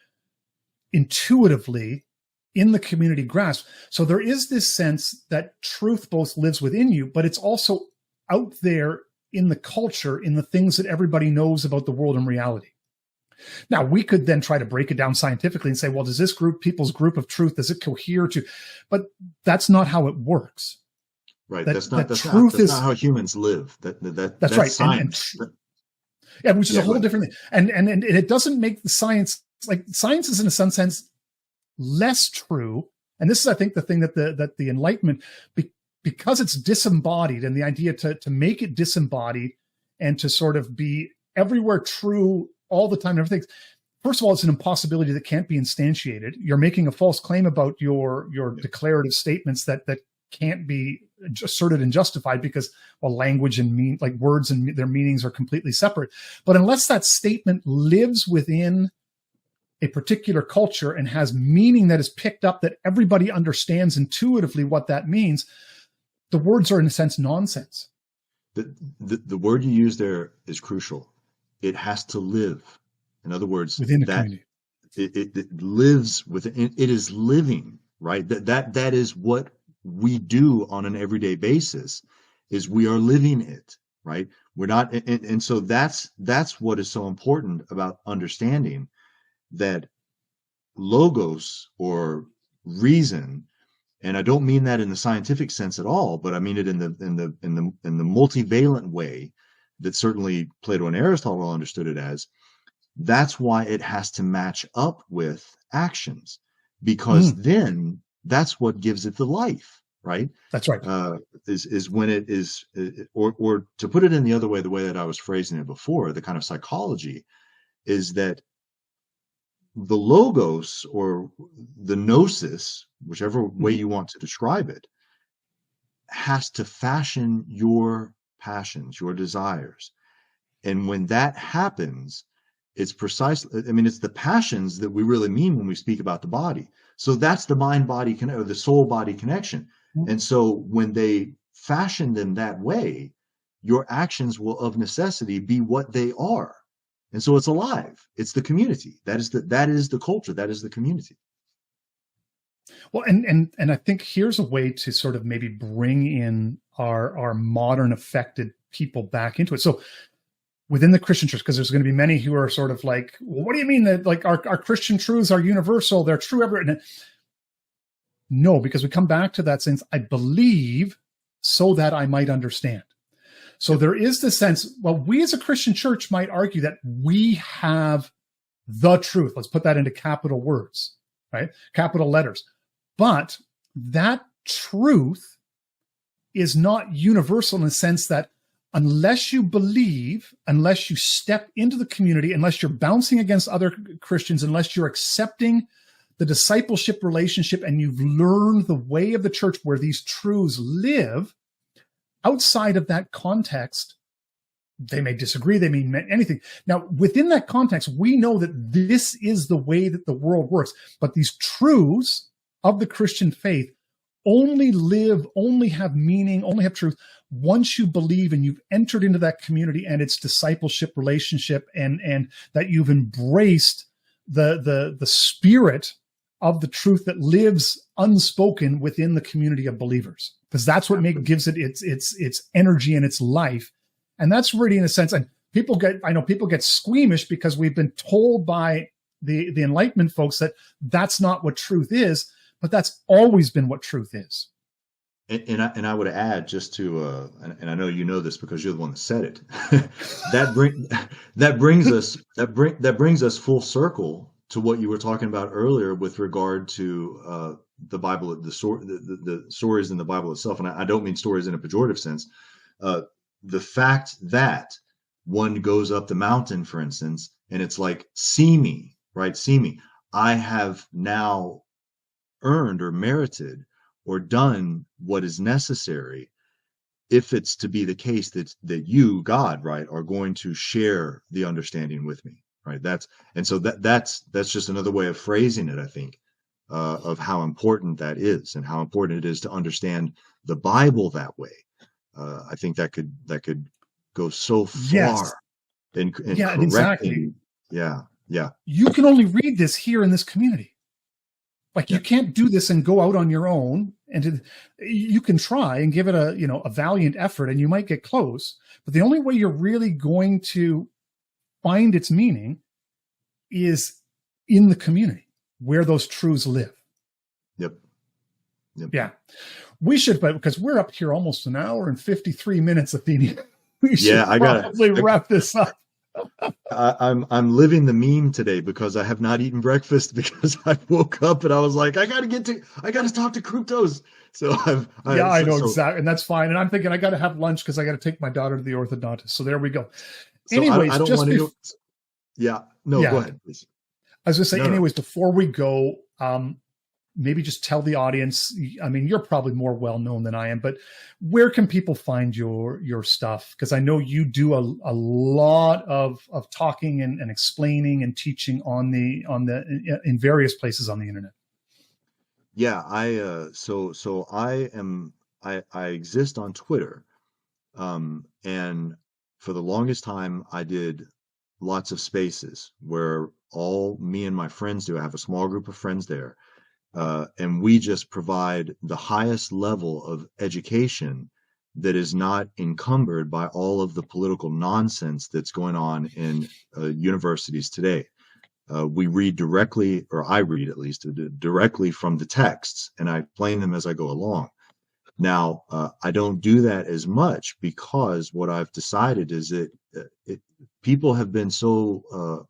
intuitively in the community grasp. So there is this sense that truth both lives within you, but it's also out there in the culture, in the things that everybody knows about the world and reality. Now, we could then try to break it down scientifically and say, well, does this people's group of truth, does it cohere to, but that's not how it works. Right. That's not how humans live. That's right. Science. Which is a whole different thing. And it doesn't make the science, like science is in some sense less true. And this is, I think, the thing that the Enlightenment, because it's disembodied, and the idea to make it disembodied and to sort of be everywhere true all the time and everything. First of all, it's an impossibility that can't be instantiated. You're making a false claim about your declarative statements that can't be asserted and justified because, well, language and like words and their meanings are completely separate. But unless that statement lives within a particular culture and has meaning that is picked up, that everybody understands intuitively what that means, the words are in a sense nonsense. The word you use there is crucial. It has to live. In other words, Within the that community. it lives within, it is living, right? That is what we do on an everyday basis, is we are living it, right? We're not, and so that's what is so important about understanding that logos, or reason, and I don't mean that in the scientific sense at all, but I mean it in the multivalent way that certainly Plato and Aristotle understood it as. That's why it has to match up with actions, because then that's what gives it the life, right? That's right. Is when it is, or to put it in the other way, the way that I was phrasing it before, the kind of psychology is that the logos, or the gnosis, whichever way you want to describe it, has to fashion your passions, your desires. And when that happens, it's precisely, I mean, it's the passions that we really mean when we speak about the body. So that's the mind-body or the soul-body connection. And so when they fashion them that way, your actions will of necessity be what they are. And so it's alive. It's the community. That is the culture. That is the community. Well, and I think here's a way to sort of maybe bring in our modern affected people back into it. So within the Christian church, because there's going to be many who are sort of like, well, what do you mean that like our Christian truths are universal? They're true everywhere. No, because we come back to that sense, I believe so that I might understand. So there is the sense, well, we as a Christian church might argue that we have the truth. Let's put that into capital words, right? Capital letters. But that truth is not universal in the sense that unless you believe, unless you step into the community, unless you're bouncing against other Christians, unless you're accepting the discipleship relationship and you've learned the way of the church where these truths live, outside of that context, they may disagree, they mean anything. Now, within that context, we know that this is the way that the world works. But these truths of the Christian faith only live, only have meaning, only have truth once you believe and you've entered into that community and its discipleship relationship, and that you've embraced the spirit of the truth that lives unspoken within the community of believers. Because that's what gives it its energy and its life. And that's really, in a sense, and I know people get squeamish because we've been told by the Enlightenment folks that that's not what truth is, but that's always been what truth is. And I would add, just to, and I know you know this because you're the one that said it, that brings us full circle to what you were talking about earlier with regard to the Bible, the stories in the Bible itself. And I don't mean stories in a pejorative sense. The fact that one goes up the mountain, for instance, and it's like, see me, right? See me. I have now earned or merited or done what is necessary, if it's to be the case that you, God, right, are going to share the understanding with me, right? That's just another way of phrasing it, I think, of how important that is and how important it is to understand the Bible that way. I think that could go so far. Yes. in Yeah, correcting. exactly. Yeah. You can only read this here in this community. Like, you can't do this and go out on your own. And you can try and give it a valiant effort, and you might get close. But the only way you're really going to find its meaning is in the community where those truths live. Yep. Yeah. We should, because we're up here almost an hour and 53 minutes, Athenian. We should probably wrap this up. I'm living the meme today because I have not eaten breakfast, because I woke up and I was like, I got to talk to Cryptos. So I know exactly. And that's fine. And I'm thinking I got to have lunch because I got to take my daughter to the orthodontist. So there we go. So anyways, I don't want to go. Yeah. No, go ahead, please. I was going to say, anyways, before we go, maybe just tell the audience, I mean, you're probably more well-known than I am, but where can people find your stuff? Because I know you do a lot of talking and explaining and teaching in various places on the internet. Yeah, so I am I exist on Twitter, and for the longest time, I did lots of spaces where all me and my friends do. I have a small group of friends there, and we just provide the highest level of education that is not encumbered by all of the political nonsense that's going on in universities today. We read directly, or I read at least, directly from the texts, and I explain them as I go along. Now, I don't do that as much because what I've decided is that people have been so,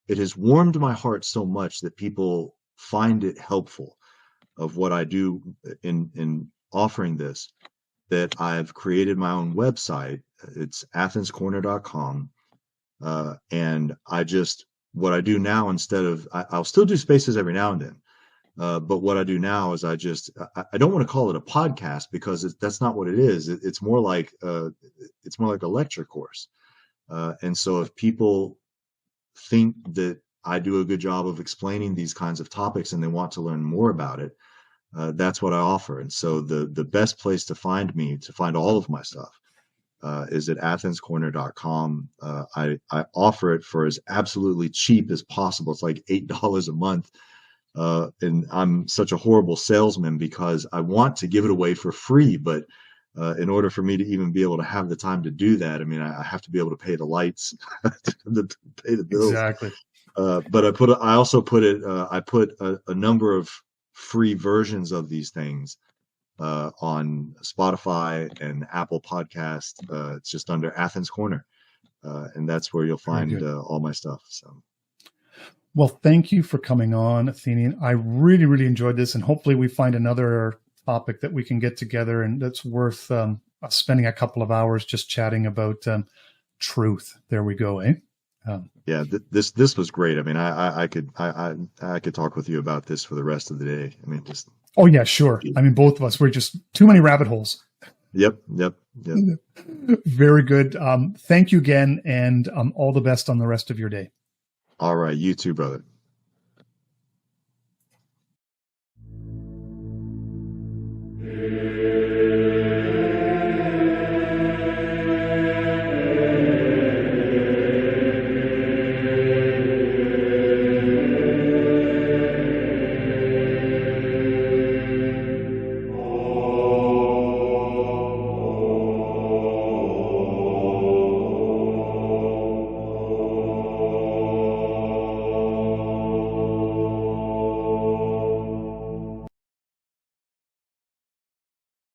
it has warmed my heart so much that people find it helpful of what I do in offering this, that I've created my own website. It's athenscorner.com. And what I do now, instead of, I'll still do spaces every now and then. But what I do now is I don't want to call it a podcast because that's not what it is. It's more like a lecture course. And so if people think that I do a good job of explaining these kinds of topics and they want to learn more about it, that's what I offer. And so the best place to find me, to find all of my stuff, is at athenscorner.com. I offer it for as absolutely cheap as possible. It's like $8 a month. And I'm such a horrible salesman because I want to give it away for free, but in order for me to even be able to have the time to do that, I mean, I have to be able to pay the lights, to pay the bills. Exactly. But I put a number of free versions of these things on Spotify and Apple Podcast. It's just under Athens Corner, and that's where you'll find all my stuff. So. Well, thank you for coming on, Athenian. I really, really enjoyed this, and hopefully we find another topic that we can get together and that's worth spending a couple of hours just chatting about truth. There we go, eh? Yeah, this was great. I mean, I could talk with you about this for the rest of the day. I mean, just. Oh yeah, sure. I mean, both of us, we're just too many rabbit holes. Yep. Very good. Thank you again, and all the best on the rest of your day. All right. You too, brother.